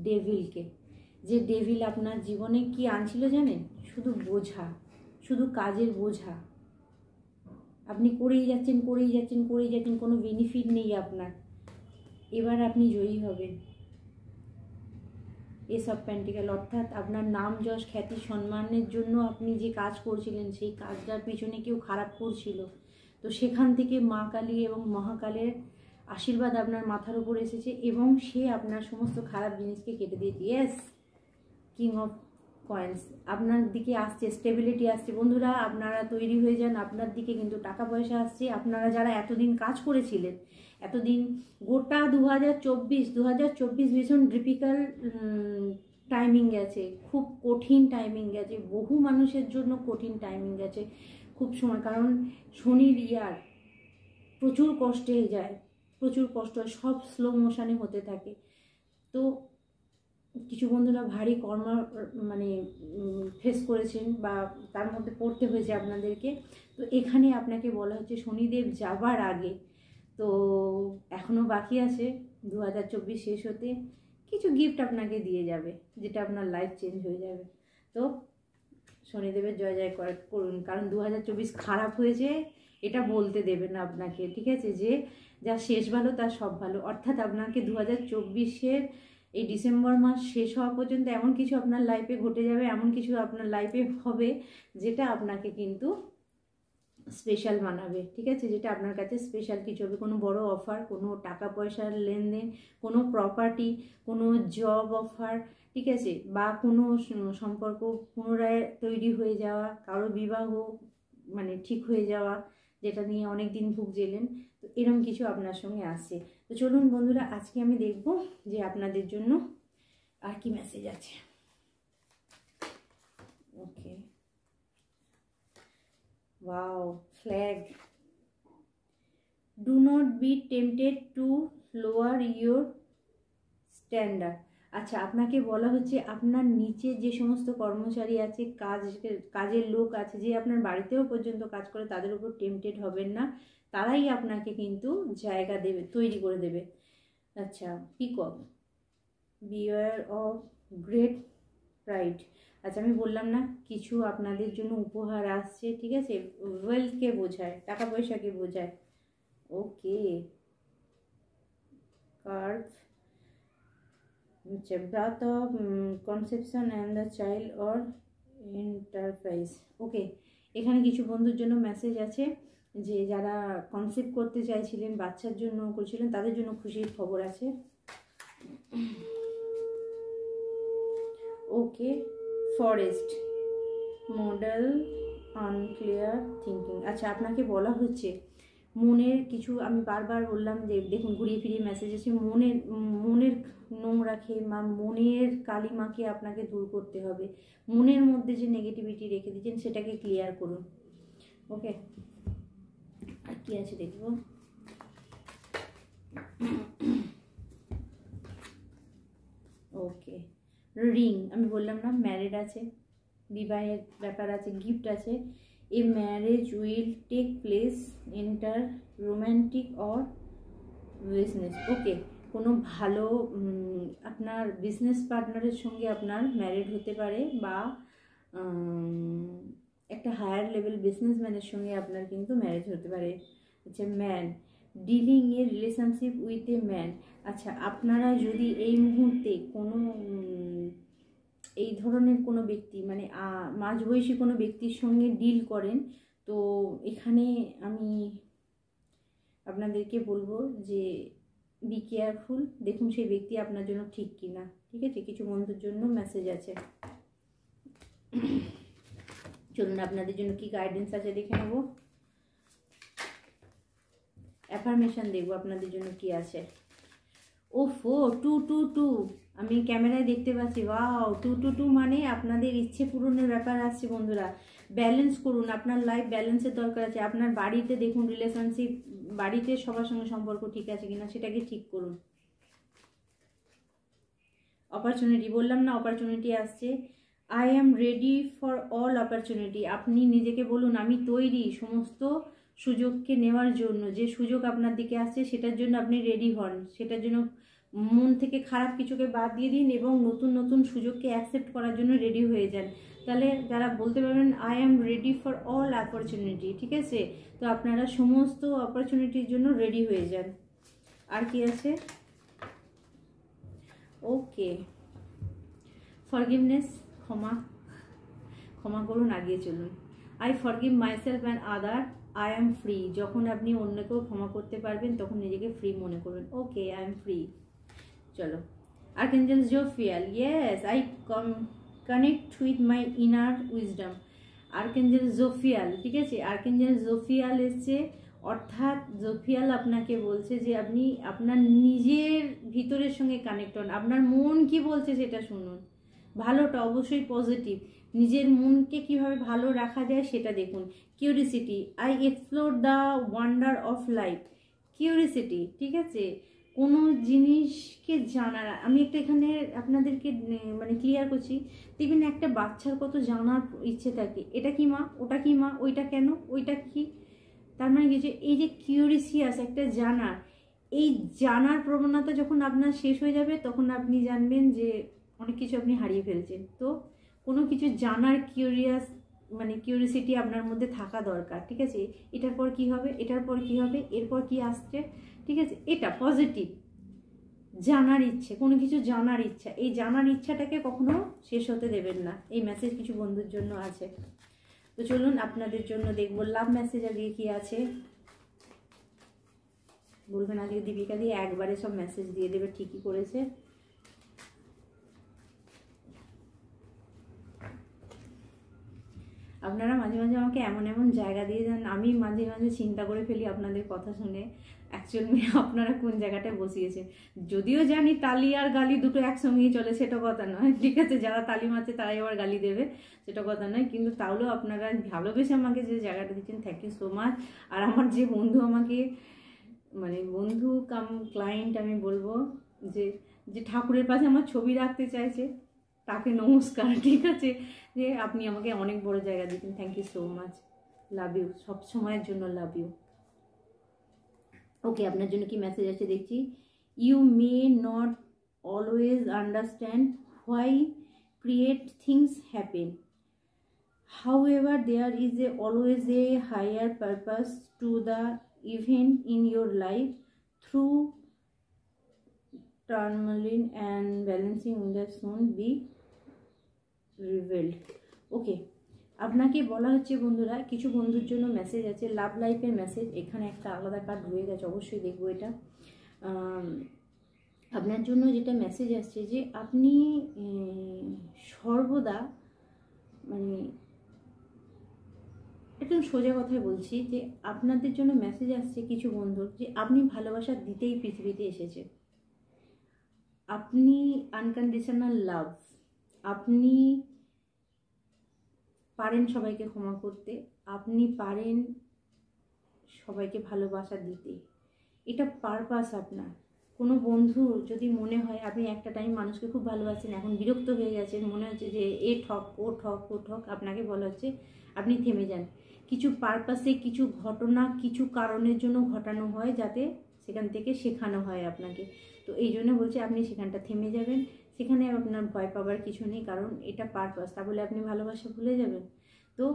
[SPEAKER 1] ডেভিলকে, যে ডেভিল আপনার জীবনে কি আনছিল জানেন? শুধু বোঝা, শুধু কাজের বোঝা। আপনি করেই যাচ্ছেন, করেই যাচ্ছেন, করেই যাচ্ছেন, কোনো বেনিফিট নেই আপনার। এবার আপনি জয়ী হবেন। এস অফ পেন্টিকেল, অর্থাৎ আপনার নাম যশ খ্যাতি সম্মানের জন্য আপনি যে কাজ করছিলেন সেই কাজটার পিছনে কেউ খারাপ করছিল, তো সেখান থেকে মা কালী এবং মহাকালের আশীর্বাদ আপনার মাথার উপর এসেছে এবং সে আপনার সমস্ত খারাপ জিনিসকে কেটে দিয়েছে। ইয়েস, কিং অফ কয়েন্স আপনার দিকে আসছে, স্টেবিলিটি আসছে। বন্ধুরা আপনারা তৈরি হয়ে যান, আপনার দিকে কিন্তু টাকা পয়সা আসছে। আপনারা যারা এতদিন কাজ করেছিলেন, এতদিন গোটা 2024 ভীষণ ডিফিকাল্ট টাইমিং গেছে, খুব কঠিন টাইমিং গেছে, বহু মানুষের জন্য কঠিন টাইমিং গেছে খুব সময়। কারণ শনির ইয়ার প্রচুর কষ্টে যায়, প্রচুর কষ্ট হয়, সব স্লো মোশনে হতে থাকে। তো কিছু বন্ধুরা ভারী কর্ম মানে ফেস করেছেন বা তার মধ্যে পড়তে হয়েছে আপনাদেরকে। তো এখানে আপনাকে বলা হচ্ছে শনিদেব যাবার আগে, তো এখনও বাকি আছে 2024 শেষ হতে, কিছু গিফট আপনাকে দিয়ে যাবে যেটা আপনার লাইফ চেঞ্জ হয়ে যাবে। তো শনিদেবের জয় জয় করুন, কারণ 2024 খারাপ হয়েছে এটা বলতে দেবে না আপনাকে, ঠিক আছে, যে যা শেষ ভালো তার সব ভালো। অর্থাৎ আপনাকে 2024-এর এই ডিসেম্বর মাস শেষ হওয়া পর্যন্ত এমন কিছু আপনার লাইফে ঘটে যাবে, এমন কিছু আপনার লাইফে হবে যেটা আপনাকে কিন্তু স্পেশাল বানাবে, ঠিক আছে, যেটা আপনার কাছে স্পেশাল কিছু হবে। কোনো বড় অফার, কোনো টাকা পয়সার লেনদেন, কোনো প্রপার্টি, কোনো জব অফার, ঠিক আছে, বা কোনো সম্পর্ক পুনরায় তৈরি হয়ে যাওয়া, কারো বিবাহ মানে ঠিক হয়ে যাওয়া, যেটা নিয়ে অনেক দিন ভুগছিলেন, তো এরকম কিছু আপনার সঙ্গে আসছে। তো চলুন বন্ধুরা, আজকে আমি দেখব যে আপনাদের জন্য আর কি মেসেজ আছে? Okay, wow, flag. Do not be tempted to lower your standard. আচ্ছা, আপনাকে বলা হচ্ছে আপনার নিচে যে সমস্ত কর্মচারী আছে, কাজের লোক আছে, যে আপনার বাড়িতেও পর্যন্ত কাজ করে, তাদের উপর টেম্পটেড হবেন না, তারাই আপনাকে কিন্তু জায়গা দেবে, তৈরি করে দেবে। আচ্ছা, peacock, beware of great pride. আচ্ছা, আমি বললাম না কিছু আপনাদের জন্য উপহার আসছে, ঠিক আছে? ওয়েলথকে বোঝায়, টাকা পয়সাকে বোঝায়। Okay, curve, birth of conception and the child or enterprise. Okay, এখানে কিছু বন্ধুর জন্য মেসেজ আছে যে যারা কনসেপ্ট করতে চাইছিলেন, বাচ্চার জন্য করছিলেন, তাদের জন্য খুশির খবর আছে। ওকে, ফরেস্ট, মডেল, আনক্লিয়ার থিঙ্কিং। আচ্ছা, আপনাকে বলা হচ্ছে মনের কিছু, আমি বারবার বললাম যে দেখুন ঘুরিয়ে ফিরিয়ে মেসেজ আছে, মনের নোংরাকে বা মনের কালিমাকে আপনাকে দূর করতে হবে। মনের মধ্যে যে নেগেটিভিটি রেখে দিচ্ছেন সেটাকে ক্লিয়ার করুন। ওকে, আর কি আছে দেখবো। ওকে, রিং, আমি বললাম না ম্যারিড আছে, বিবাহের ব্যাপার আছে, গিফট আছে। A marriage will take place, inter romantic or business. Okay, কোনো ভালো আপনার বিজনেস পার্টনারের সঙ্গে আপনার ম্যারিড হতে পারে, বা একটা হায়ার লেভেল বিজনেসম্যানের সঙ্গে আপনার কিন্তু ম্যারেজ হতে পারে। আচ্ছা, man, dealing A relationship with a man. আচ্ছা, আপনারা যদি এই মুহূর্তে কোনো এই ধরনের কোনো ব্যক্তি, মানে মাঝবয়সী কোনো ব্যক্তির সঙ্গে ডিল করেন, তো এখানে আমি আপনাদেরকে বলবো যে বি কেয়ারফুল, দেখুন সেই ব্যক্তি আপনার জন্য ঠিক কিনা। ঠিক আছে, কিছু বন্ধুর জন্য মেসেজ আছে। চলুন আপনাদের জন্য কি গাইডেন্স আছে দেখে নেব। অ্যাফার্মেশন দেখবো আপনাদের জন্য কি আছে। ওফো, 222, আমি ক্যামেরায় দেখতে পাচ্ছি। ওয়াও, 222 মানে আপনাদের ইচ্ছে পূরণের ব্যাপার আসছে বন্ধুরা। ব্যালেন্স করুন, আপনার লাইফ ব্যালেন্সের দরকার আছে। আপনার বাড়িতে দেখুন রিলেশনশিপ, বাড়িতে সবার সঙ্গে সম্পর্ক ঠিক আছে কিনা সেটাকে ঠিক করুন। অপরচুনিটি, বললাম না অপরচুনিটি আসছে। I am ready for all opportunity. আপনি নিজেকে বলুন আমি তৈরি সমস্ত সুযোগকে নেওয়ার জন্য। যে সুযোগ আপনার দিকে আসছে সেটার জন্য আপনি রেডি হন, সেটার জন্য মন থেকে খারাপ কিছুকে বাদ দিয়ে দিন এবং নতুন নতুন সুযোগকে অ্যাকসেপ্ট করার জন্য রেডি হয়ে যান। তাহলে যারা বলতে পারবেন I am ready for all opportunity, ঠিক আছে, তো আপনারা সমস্ত অপরচুনিটির জন্য রেডি হয়ে যান। আর কি আছে? ওকে, ফরগিভনেস, ক্ষমা করুন, আগিয়ে চলুন। I forgive myself and other, I am free. যখন আপনি অন্যকেও ক্ষমা করতে পারবেন তখন নিজেকে ফ্রি মনে করবেন। Okay, I am free. চলো, archangel Jophiel, yes, I connect with my inner wisdom. Archangel Jophiel, ঠিক আছে, আর্কেঞ্জেল জোফিয়াল এসছে, অর্থাৎ জোফিয়াল আপনাকে বলছে যে আপনি আপনার নিজের ভিতরের সঙ্গে কানেক্ট হন, আপনার মন কি বলছে সেটা শুনুন। ভালোটা অবশ্যই পজিটিভ, নিজের মনকে কিভাবে ভালো রাখা যায় সেটা দেখুন। Curiosity, I explore the wonder of life. Curiosity, ঠিক আছে, কোনো জিনিসকে জানার। আমি একটা এখানে আপনাদেরকে মানে ক্লিয়ার করছি, দেখবেন একটা বাচ্চার কত জানার ইচ্ছে থাকে, এটা কি মা, ওটা কি মা, ওইটা কেন, ওইটা কি, তার মানে কি যে এই যে কিউরিসিয়াস একটা জানার, এই জানার প্রবণতা যখন আপনার শেষ হয়ে যাবে তখন আপনি জানবেন যে অনেক কিছু আপনি হারিয়ে ফেলছেন। তো কোনো কিছু জানার কিউরিসিটি আপনার মধ্যে থাকা দরকার, ঠিক আছে। এটার পর কি হবে, এটার পর কি হবে, এরপর কি আসছে, ঠিক আছে, এটা পজিটিভ জানার ইচ্ছে, কোনো কিছু জানার ইচ্ছা, এই জানার ইচ্ছাটাকে কখনো শেষ হতে দেবেন না। এই মেসেজ কিছু বন্ধুর জন্য আছে। তো চলুন আপনাদের জন্য দেখবো লাভ মেসেজ আজকে কি আছে। বলবেন আজকে দীপিকা দিয়ে একবারে সব মেসেজ দিয়ে দেবে, ঠিকই করেছে। আপনারা মাঝে মাঝে আমাকে এমন এমন জায়গা দিয়ে যান, আমি মাঝে মাঝে চিন্তা করে ফেলি আপনাদের কথা শুনে অ্যাকচুয়ালি আপনারা কোন জায়গাটায় বসিয়েছেন। যদিও জানি তালি আর গালি দুটো একসঙ্গেই চলে, সেটা কথা নয়, ঠিক আছে, যারা তালি মারছে তারাই আবার গালি দেবে, সেটা কথা নয়, কিন্তু তাহলেও আপনারা ভালোবেসে আমাকে যে জায়গাটা দিচ্ছেন, থ্যাংক ইউ সো মাচ। আর আমার যে বন্ধু আমাকে মানে বন্ধু কাম ক্লায়েন্ট আমি বলবো, যে যে ঠাকুরের পাশে আমার ছবি রাখতে চাইছে তাকে নমস্কার, ঠিক আছে, যে আপনি আমাকে অনেক বড় জায়গা দিচ্ছেন, thank you so much, love you, সব সময়ের জন্য লাভ ইউ। ওকে, আপনার জন্য কি মেসেজ আছে দেখছি। You may not always understand why create things happen, however there is always a higher purpose to the event in your life. Through turmoil and balancing will soon be revealed. ওকে, আপনাকে বলা হচ্ছে বন্ধুরা, কিছু বন্ধুর জন্য message আছে, লাভ লাইফের message. এখানে একটা আলাদা কার্ড রয়ে গেছে, অবশ্যই দেখবো এটা। আপনার জন্য যেটা মেসেজ আসছে যে আপনি সর্বদা মানে একদম সোজা কথায় বলছি, যে আপনাদের জন্য মেসেজ আসছে কিছু বন্ধুর, যে আপনি ভালোবাসা দিতেই পৃথিবীতে এসেছে, আপনি আনকন্ডিশনাল লাভ, আপনি পারেন সবাইকে ক্ষমা করতে, আপনি পারেন সবাইকে ভালোবাসা দিতে, এটা পারপাস আপনার। কোনো বন্ধু যদি মনে হয় আপনি একটা টাইম মানুষকে খুব ভালোবাসেন, এখন বিরক্ত হয়ে গেছেন, মনে হচ্ছে যে এ ঠক ও ঠক ও ঠক, আপনাকে বলা হচ্ছে আপনি থেমে যান। কিছু পারপাসে, কিছু ঘটনা, কিছু কারণের জন্য ঘটানো হয়, যাতে সেখান থেকে শেখানো হয় আপনাকে। তো এই জন্য বলছি আপনি সেখানটা থেমে যাবেন, সেখানে আপনার ভয় পাবার কিছু নেই, কারণ এটা পারপাস। তা বলে আপনি ভালোবাসা ভুলে যাবেন? তো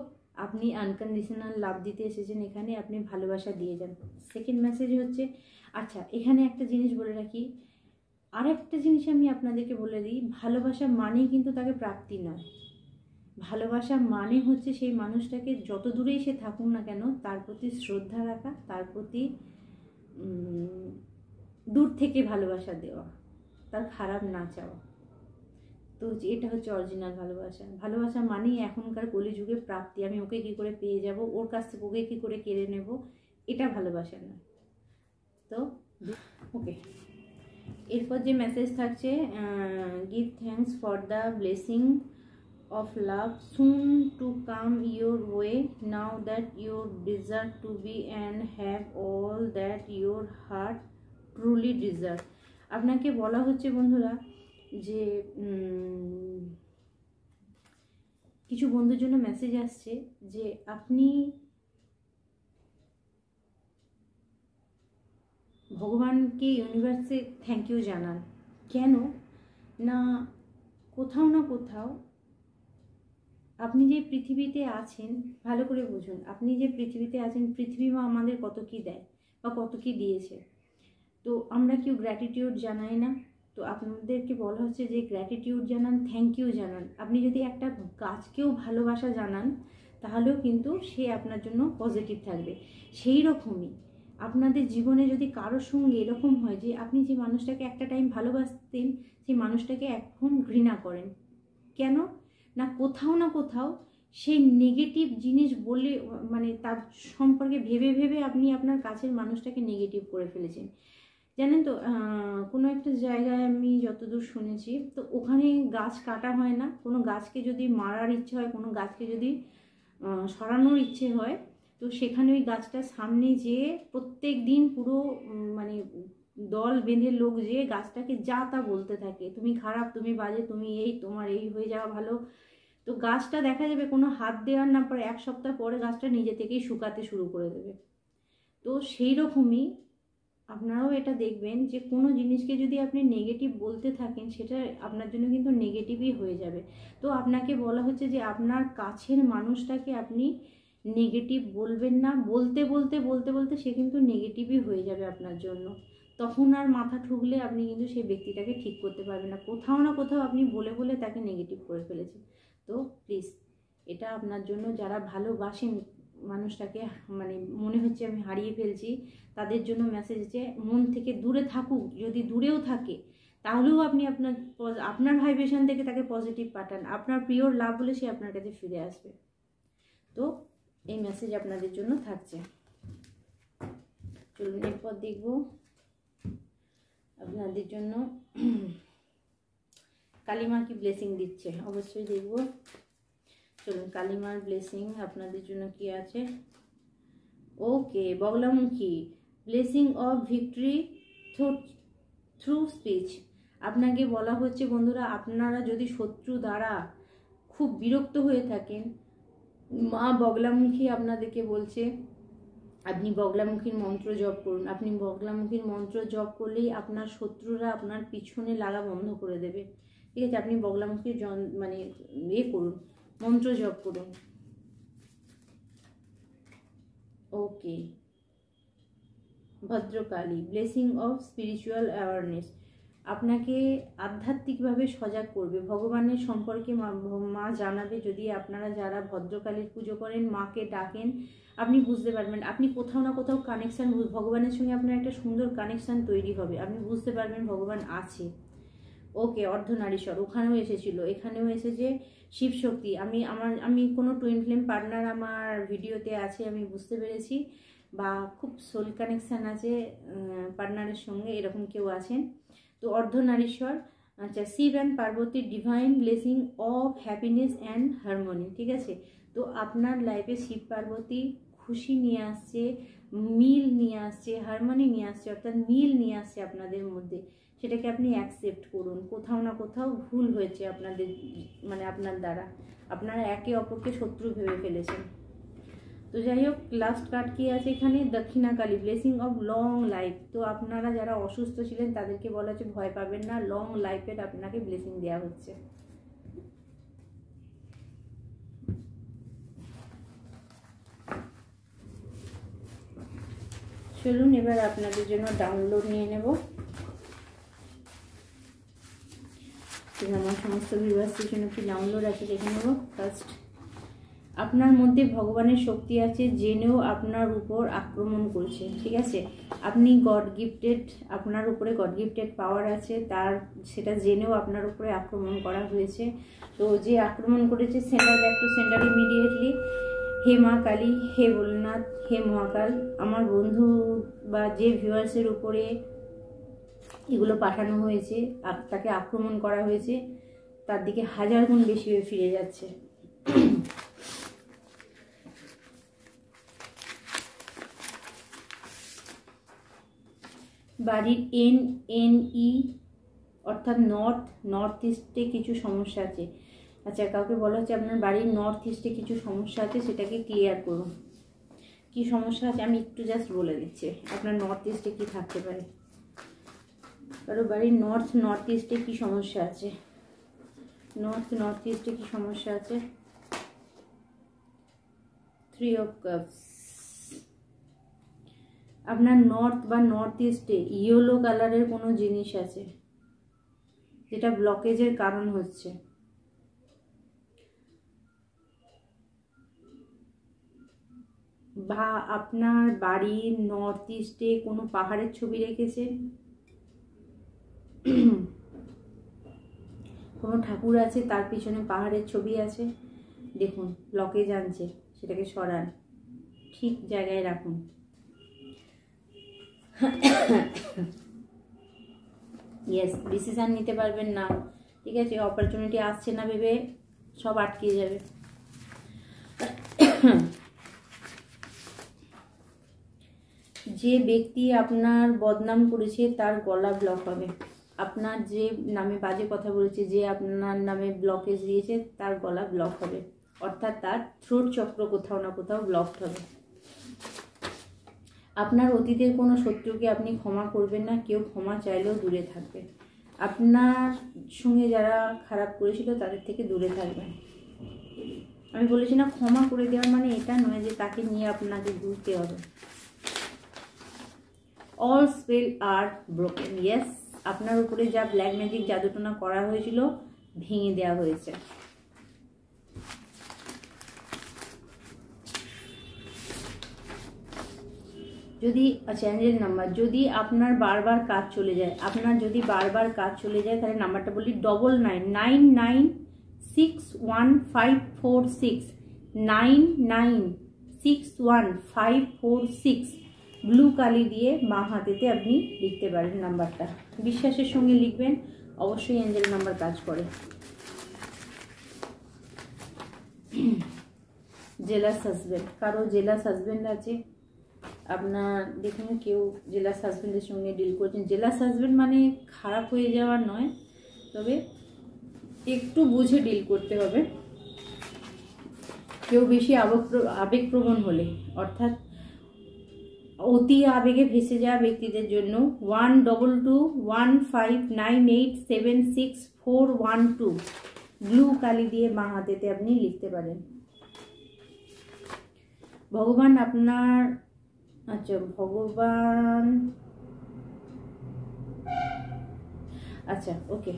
[SPEAKER 1] আপনি আনকন্ডিশনাল লাভ দিতে এসেছেন এখানে, আপনি ভালোবাসা দিয়ে যান। সেকেন্ড মেসেজ হচ্ছে, আচ্ছা এখানে একটা জিনিস বলে রাখি, আর একটা জিনিস আমি আপনাদেরকে বলে দিই, ভালোবাসা মানেই কিন্তু তাকে প্রাপ্তি নয়। ভালোবাসা মানে হচ্ছে সেই মানুষটাকে যত দূরেই সে থাকুক না কেন, তার প্রতি শ্রদ্ধা রাখা, তার প্রতি দূর থেকে ভালোবাসা দেওয়া, তার খারাপ না চাওয়া। তো এটা হচ্ছে অরিজিনাল ভালোবাসা। ভালোবাসা মানেই এখনকার কলিযুগে প্রাপ্তি, আমি ওকে কী করে পেয়ে যাব, ওর কাছ থেকে ওকে কী করে কেড়ে নেব, এটা ভালোবাসা নয়। তো ওকে, এরপর যে মেসেজ থাকছে, give thanks for the blessing of love soon to come your way, now that you deserve to be and have all that your heart truly deserve. আপনাকে বলা হচ্ছে বন্ধুরা যে কিছু বন্ধুর জন্য মেসেজ আসছে যে আপনি ভগবানকে, ইউনিভার্সে থ্যাংক ইউ জানান। কেন না, কোথাও না কোথাও আপনি যে পৃথিবীতে আছেন, ভালো করে বুঝুন, আপনি যে পৃথিবীতে আছেন, পৃথিবী মা আমাদের কত কী দেয় বা কত কী দিয়েছে, তো আমরা কেউ গ্র্যাটিটিউড জানাই না। তো আপনাদেরকে বলা হচ্ছে যে গ্র্যাটিটিউড জানান, থ্যাংক ইউ জানান। আপনি যদি একটা গাছকেও ভালোবাসা জানান, তাহলেও কিন্তু সে আপনার জন্য পজিটিভ থাকবে। সেই রকমই আপনাদের জীবনে যদি কারোর সঙ্গে এরকম হয় যে আপনি যে মানুষটাকে একটা টাইম ভালোবাসতেন, সেই মানুষটাকে এখন ঘৃণা করেন, কেন না, কোথাও না কোথাও সেই নেগেটিভ জিনিস বলে, মানে তার সম্পর্কে ভেবে ভেবে আপনি আপনার কাছের মানুষটাকে নেগেটিভ করে ফেলেছেন। জানেন তো, কোনো একটা জায়গায় আমি যতদূর শুনেছি, তো ওখানে গাছ কাটা হয় না, কোনো গাছকে যদি মারার ইচ্ছে হয়, কোনো গাছকে যদি সরানোর ইচ্ছে হয়, তো সেখানে ওই গাছটার সামনে যেয়ে প্রত্যেক দিন পুরো মানে দল বেঁধে লোক যেয়ে গাছটাকে যা তা বলতে থাকে, তুমি খারাপ, তুমি বাজে, তুমি এই, তোমার এই হয়ে যাওয়া ভালো। তো গাছটা দেখা যাবে কোনো হাত দেওয়ার না পরে 1 সপ্তাহ পরে গাছটা নিজে থেকেই শুকাতে শুরু করে দেবে। তো সেই রকমই আপনারাও এটা দেখবেন যে কোনো জিনিসকে যদি আপনি নেগেটিভ বলতে থাকেন, সেটা আপনার জন্য কিন্তু নেগেটিভই হয়ে যাবে। তো আপনাকে বলা হচ্ছে যে আপনার কাছের মানুষটাকে আপনি নেগেটিভ বলবেন না, বলতে বলতে বলতে বলতে সে কিন্তু নেগেটিভই হয়ে যাবে আপনার জন্য। তখন আর মাথা ঠুকলে আপনি কিন্তু সেই ব্যক্তিটাকে ঠিক করতে পারবেন না, কোথাও না কোথাও আপনি বলে বলে তাকে নেগেটিভ করে ফেলেছেন। তো প্লিজ, এটা আপনার জন্য, যারা ভালোবাসেন মানুষটাকে, মানে মনে হচ্ছে আমি হারিয়ে ফেলছি, তাদের জন্য মেসেজ যে মন থেকে দূরে থাকুক, যদি দূরেও থাকে তাহলেও আপনি আপনার ভাইব্রেশন থেকে তাকে পজিটিভ পাঠান, আপনার পিওর লাভ বলে সে আপনার কাছে ফিরে আসবে। তো তো এই মেসেজ আপনাদের জন্য থাকছে। চলুন এরপর দেখব আপনাদের জন্য কালিমা কি ব্লেসিং দিচ্ছে, অবশ্যই দেখব। চলুন কালিমার ব্লেসিং আপনাদের জন্য কি আছে। Okay, Bagalamukhi, blessing of victory through speech. আপনাকে বলা হচ্ছে বন্ধুরা, আপনারা যদি শত্রু দ্বারা খুব বিরক্ত হয়ে থাকেন, মা বগলামুখী আপনাদেরকে বলছে আপনি বগলামুখীর মন্ত্র জপ করুন। আপনি বগলামুখীর মন্ত্র জপ করলেই আপনার শত্রুরা আপনার পিছনে লাগা বন্ধ করে দেবে। ঠিক আছে, আপনি বগলামুখীর মানে করুন, মন্ত্র জপ করুন। Okay, Bhadrakali, blessing of spiritual awareness. আপনাকে আধ্যাত্মিকভাবে সজাগ করবে, ভগবানের সম্পর্কে মা জানাবে। যদি আপনারা যারা ভদ্রকালীর পুজো করেন, মাকে ডাকেন, আপনি বুঝতে পারবেন আপনি কোথাও না কোথাও কানেকশান, ভগবানের সঙ্গে আপনার একটা সুন্দর কানেকশান তৈরি হবে। আপনি বুঝতে পারবেন ভগবান আছে। ওকে, অর্ধনারীশ্বর, ওখানেও এসেছিল, এখানেও এসেছে শিবশক্তি। আমি কোনো টুইন ফ্লেম পার্টনার আমার ভিডিওতে আছে, আমি বুঝতে পেরেছি, বা খুব সোল কানেকশান আছে পার্টনারের সঙ্গে, এরকম কেউ আছেন। তো অর্ধনারীশ্বর, আচ্ছা, শিব অ্যান্ড পার্বতীর divine blessing of happiness and harmony. ঠিক আছে, তো আপনার লাইফে শিব পার্বতী খুশি নিয়ে আসছে, মিল নিয়ে আসছে, হারমোনি নিয়ে আসছে, অর্থাৎ মিল নিয়ে আসছে আপনাদের মধ্যে। সেটাকে আপনি অ্যাকসেপ্ট করুন। কোথাও না কোথাও ভুল হয়েছে আপনাদের, মানে আপনার দ্বারা আপনারা একে অপরকে শত্রু ভেবে ফেলেছেন। তো যাই হোক, লাস্ট কার্ড কি আছে এখানে, Dakshinakali, blessing of long life. তো আপনারা যারা অসুস্থ ছিলেন তাদেরকে বলা হচ্ছে ভয় পাবেন না, লং লাইফের আপনাকে ব্লেসিং দেওয়া হচ্ছে। চলুন এবার আপনাদের জন্য ডাউনলোড নিয়ে নেব। আমার সমস্ত ভিউয়ার্সদের জন্য কি ডাউনলোড আছে দেখে নেব। ফার্স্ট, আপনার মধ্যে ভগবানের শক্তি আছে, জেনেও আপনার উপর আক্রমণ করছে। ঠিক আছে, আপনি গড গিফটেড, আপনার উপরে গড গিফটেড পাওয়ার আছে, সেটা জেনেও আপনার উপরে আক্রমণ করা হয়েছে। তো যে আক্রমণ করেছে, center back to center immediately. হে মা কালী, হে ভোলেনাথ, হে মহাকাল, আমার বন্ধু বা যে ভিউয়ার্সের উপরে এগুলো পাঠানো হয়েছে, তাকে আক্রমণ করা হয়েছে, তার দিকে 1000 গুণ বেশি হয়ে ফিরে যাচ্ছে। বাড়ির NNE অর্থাৎ নর্থ ইস্টে কিছু সমস্যা আছে। আচ্ছা, কাউকে বলা হচ্ছে আপনার বাড়ির নর্থ ইস্টে কিছু সমস্যা আছে, সেটাকে ক্লিয়ার করুন। কি সমস্যা আছে আমি একটু জাস্ট বলে দিচ্ছি, আপনার নর্থ ইস্টে কি থাকতে পারে। কারো বাড়ির নর্থ ইস্টে কি সমস্যা আছে, নর্থ ইস্টে কি সমস্যা আছে। 3 of Cups, আপনার নর্থ ইস্টে ইয়েলো কালারের কোনো জিনিস আছে যেটা ব্লকেজের কারণ হচ্ছে। বা আপনার বাড়ির নর্থ ইস্টে কোনো পাহাড়ের ছবি রেখেছে, কোনো ঠাকুর আছে তার পিছনে পাহাড়ের ছবি আছে, দেখুন ব্লকেজ আনছে, সেটাকে সরান, ঠিক জায়গায় রাখুন। ইয়েস, ডিসিশান নিতে পারবেন না। ঠিক আছে, অপরচুনিটি আসছে না ভেবে সব আটকে যাবে। যে ব্যক্তি আপনার বদনাম করেছে তার গলা ব্লক হবে। আপনার যে নামে বাজে কথা বলেছে, যে আপনার নামে ব্লকেজ দিয়েছে, তার গলা ব্লক হবে, অর্থাৎ তার থ্রোট চক্র কোথাও না কোথাও ব্লকড হবে। আপনার অতীতের কোনো শত্রুকে আপনি ক্ষমা করবেন না, কেউ ক্ষমা চাইলেও দূরে থাকবে। আপনার সঙ্গে যারা খারাপ করেছিল তাদের থেকে দূরে থাকবেন। আমি বলেছি না, ক্ষমা করে দেওয়ার মানে এটা নয় যে তাকে নিয়ে আপনাকে ঘুরতে হবে। অল স্পেল আর ব্রোকেন। ইয়েস, আপনার উপরে যা ব্ল্যাক ম্যাজিক জাদুটোনা করা হয়েছিল ভেঙে দেওয়া হয়েছে। যদি চ্যানেলের নাম্বার, যদি আপনার বারবার কাজ চলে যায়, তাহলে নাম্বারটা বলি 9999615546 996156 ব্লু কালি দিয়ে বাঁ হাতেতে আপনি লিখতে পারেন নাম্বারটা। বিশ্বাসের সঙ্গে লিখবেন, অবশ্যই এঞ্জেল নাম্বার কাজ করে। জেলাস হাজবেন্ড, কারো জেলাস হাজবেন্ড আছে আপনার, দেখুন কেউ জেলাস হাজবেন্ডের সঙ্গে ডিল করছেন। জেলাস হাজবেন্ড মানে খারাপ হয়ে যাওয়ার নয়, তবে একটু বুঝে ডিল করতে হবে। কেউ বেশি আবেগপ্রবণ হলে, অর্থাৎ অতি আবেগে ভেসে যাওয়া ব্যক্তিদের জন্য 12215987641 ব্লু কালি দিয়ে বাঁ হাতেতে আপনি লিখতে পারেন। ভগবান আপনার, আচ্ছা ভগবান, আচ্ছা ওকে,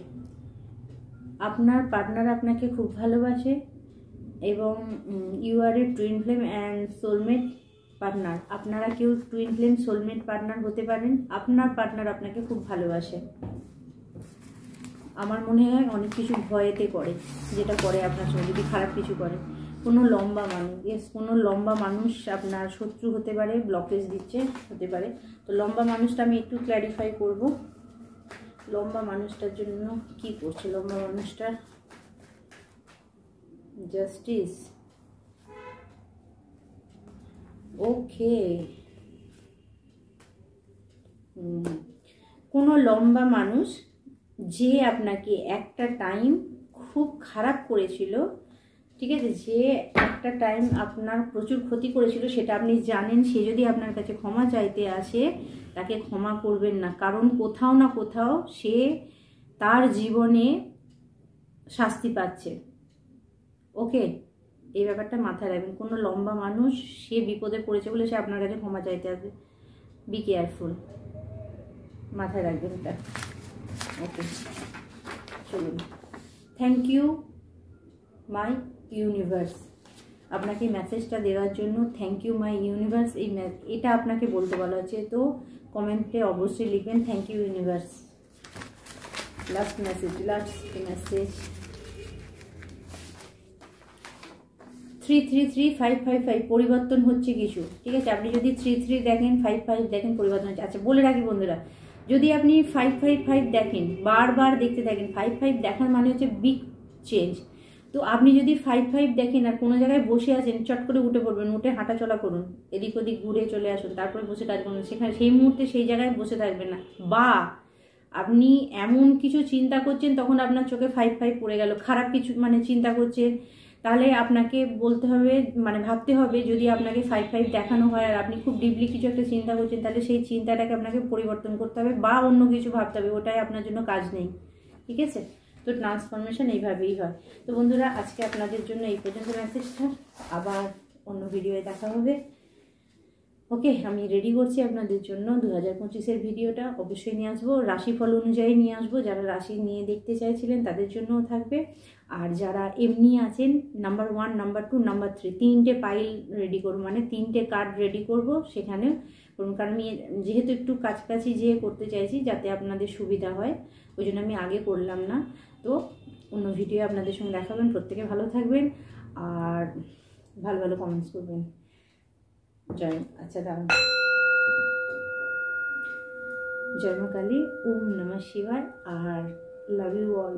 [SPEAKER 1] আপনার পার্টনার আপনাকে খুব ভালোবাসে এবং you are a twin flame and soulmate partner. আপনারা কেউ টুইন ফ্লেম সোলমেট পার্টনার হতে পারেন। আপনার পার্টনার আপনাকে খুব ভালোবাসে। আমার মনে হয় অনেক কিছু ভয়েতে করে, যেটা করে আপনার সঙ্গে, যদি খারাপ কিছু করে। কোনো লম্বা মানুষ, কোনো লম্বা মানুষ আপনার শত্রু হতে পারে, ব্লকেজ দিচ্ছে হতে পারে। তো লম্বা মানুষটা আমি একটু ক্ল্যারিফাই করব। লম্বা মানুষটার জন্য কি করছে লম্বা মানুষটা? জাস্টিস, ওকে। কোনো লম্বা মানুষ যে আপনাকে একটা টাইম খুব খারাপ করেছিল, ঠিক আছে, যে একটা টাইম আপনার প্রচুর ক্ষতি করেছিল, সেটা আপনি জানেন। সে যদি আপনার কাছে ক্ষমা চাইতে আসে, তাকে ক্ষমা করবেন না, কারণ কোথাও না কোথাও সে তার জীবনে শাস্তি পাচ্ছে। ওকে, এই ব্যাপারটা মাথায় রাখবেন। কোনো লম্বা মানুষ সে বিপদে পড়েছে বলে সে আপনার কাছে ক্ষমা চাইতে আসবে। বি কেয়ারফুল, মাথায় রাখবেন এটা। ওকে, চলুন। থ্যাংক ইউ মাই ইউনিভার্স, আপনাকে মেসেজটা দেওয়ার জন্য থ্যাংক ইউ মাই ইউনিভার্স। এটা আপনাকে বলতে বলা হচ্ছে, তো কমেন্টে অবশ্যই লিখবেন thank you universe. Last message 333555 পরিবর্তন হচ্ছে কিছু, ঠিক আছে। আপনি যদি 33 দেখেন, 55 দেখেন, পরিবর্তন হচ্ছে। আচ্ছা বলে রাখি বন্ধুরা, যদি আপনি 555 দেখেন, বারবার দেখতে থাকেন, 55 দেখার মানে হচ্ছে বিগ চেঞ্জ। তো আপনি যদি 55 দেখেন আর কোনো জায়গায় বসে আছেন, চট করে উঠে পড়বেন, উঠে হাঁটা চলা করুন, এদিক ওদিক ঘুরে চলে আসুন, তারপরে বসে কাজ করুন। সেখানে সেই মুহূর্তে সেই জায়গায় বসে থাকবেন না। বা আপনি এমন কিছু চিন্তা করছেন, তখন আপনার চোখে 55 পড়ে গেল, খারাপ কিছু মানে চিন্তা করছেন, তাহলে আপনাকে বলতে হবে, মানে ভাবতে হবে, যদি আপনাকে 55 দেখানো হয় আর আপনি খুব ডিপলি কিছু একটা চিন্তা করছেন, তাহলে সেই চিন্তাটাকে আপনাকে পরিবর্তন করতে হবে বা অন্য কিছু ভাবতে হবে, ওটাই আপনার জন্য কাজ নেই, ঠিক আছে। তো ট্রান্সফরমেশন এইভাবেই হয়। তো বন্ধুরা, আজকে আপনাদের জন্য এই পর্যন্ত মেসেজটা, আবার অন্য ভিডিওয়ে দেখা হবে। ওকে, আমি রেডি করছি আপনাদের জন্য 2025-এর ভিডিওটা, অবশ্যই নিয়ে আসবো, রাশিফল অনুযায়ী নিয়ে আসবো। যারা রাশি নিয়ে দেখতে চাইছিলেন তাদের জন্যও থাকবে, আর যারা এমনি আছেন নাম্বার 1, নাম্বার 2, নাম্বার 3, 3টে পাইল রেডি করবো, মানে 3টে কার্ড রেডি করবো সেখানে করুন। কারণ আমি যেহেতু একটু কাছাকাছি যেয়ে করতে চাইছি, যাতে আপনাদের সুবিধা হয়, ওই জন্য আমি আগে করলাম না। তো অন্য ভিডিও আপনাদের সঙ্গে দেখাবেন। প্রত্যেকে ভালো থাকবেন আর ভালো ভালো কমেন্টস করবেন। জয়, আচ্ছা দাঁড়ান, জয় মা কালী, ওম নমঃ শিবায়, আর লাভ ইউ অল।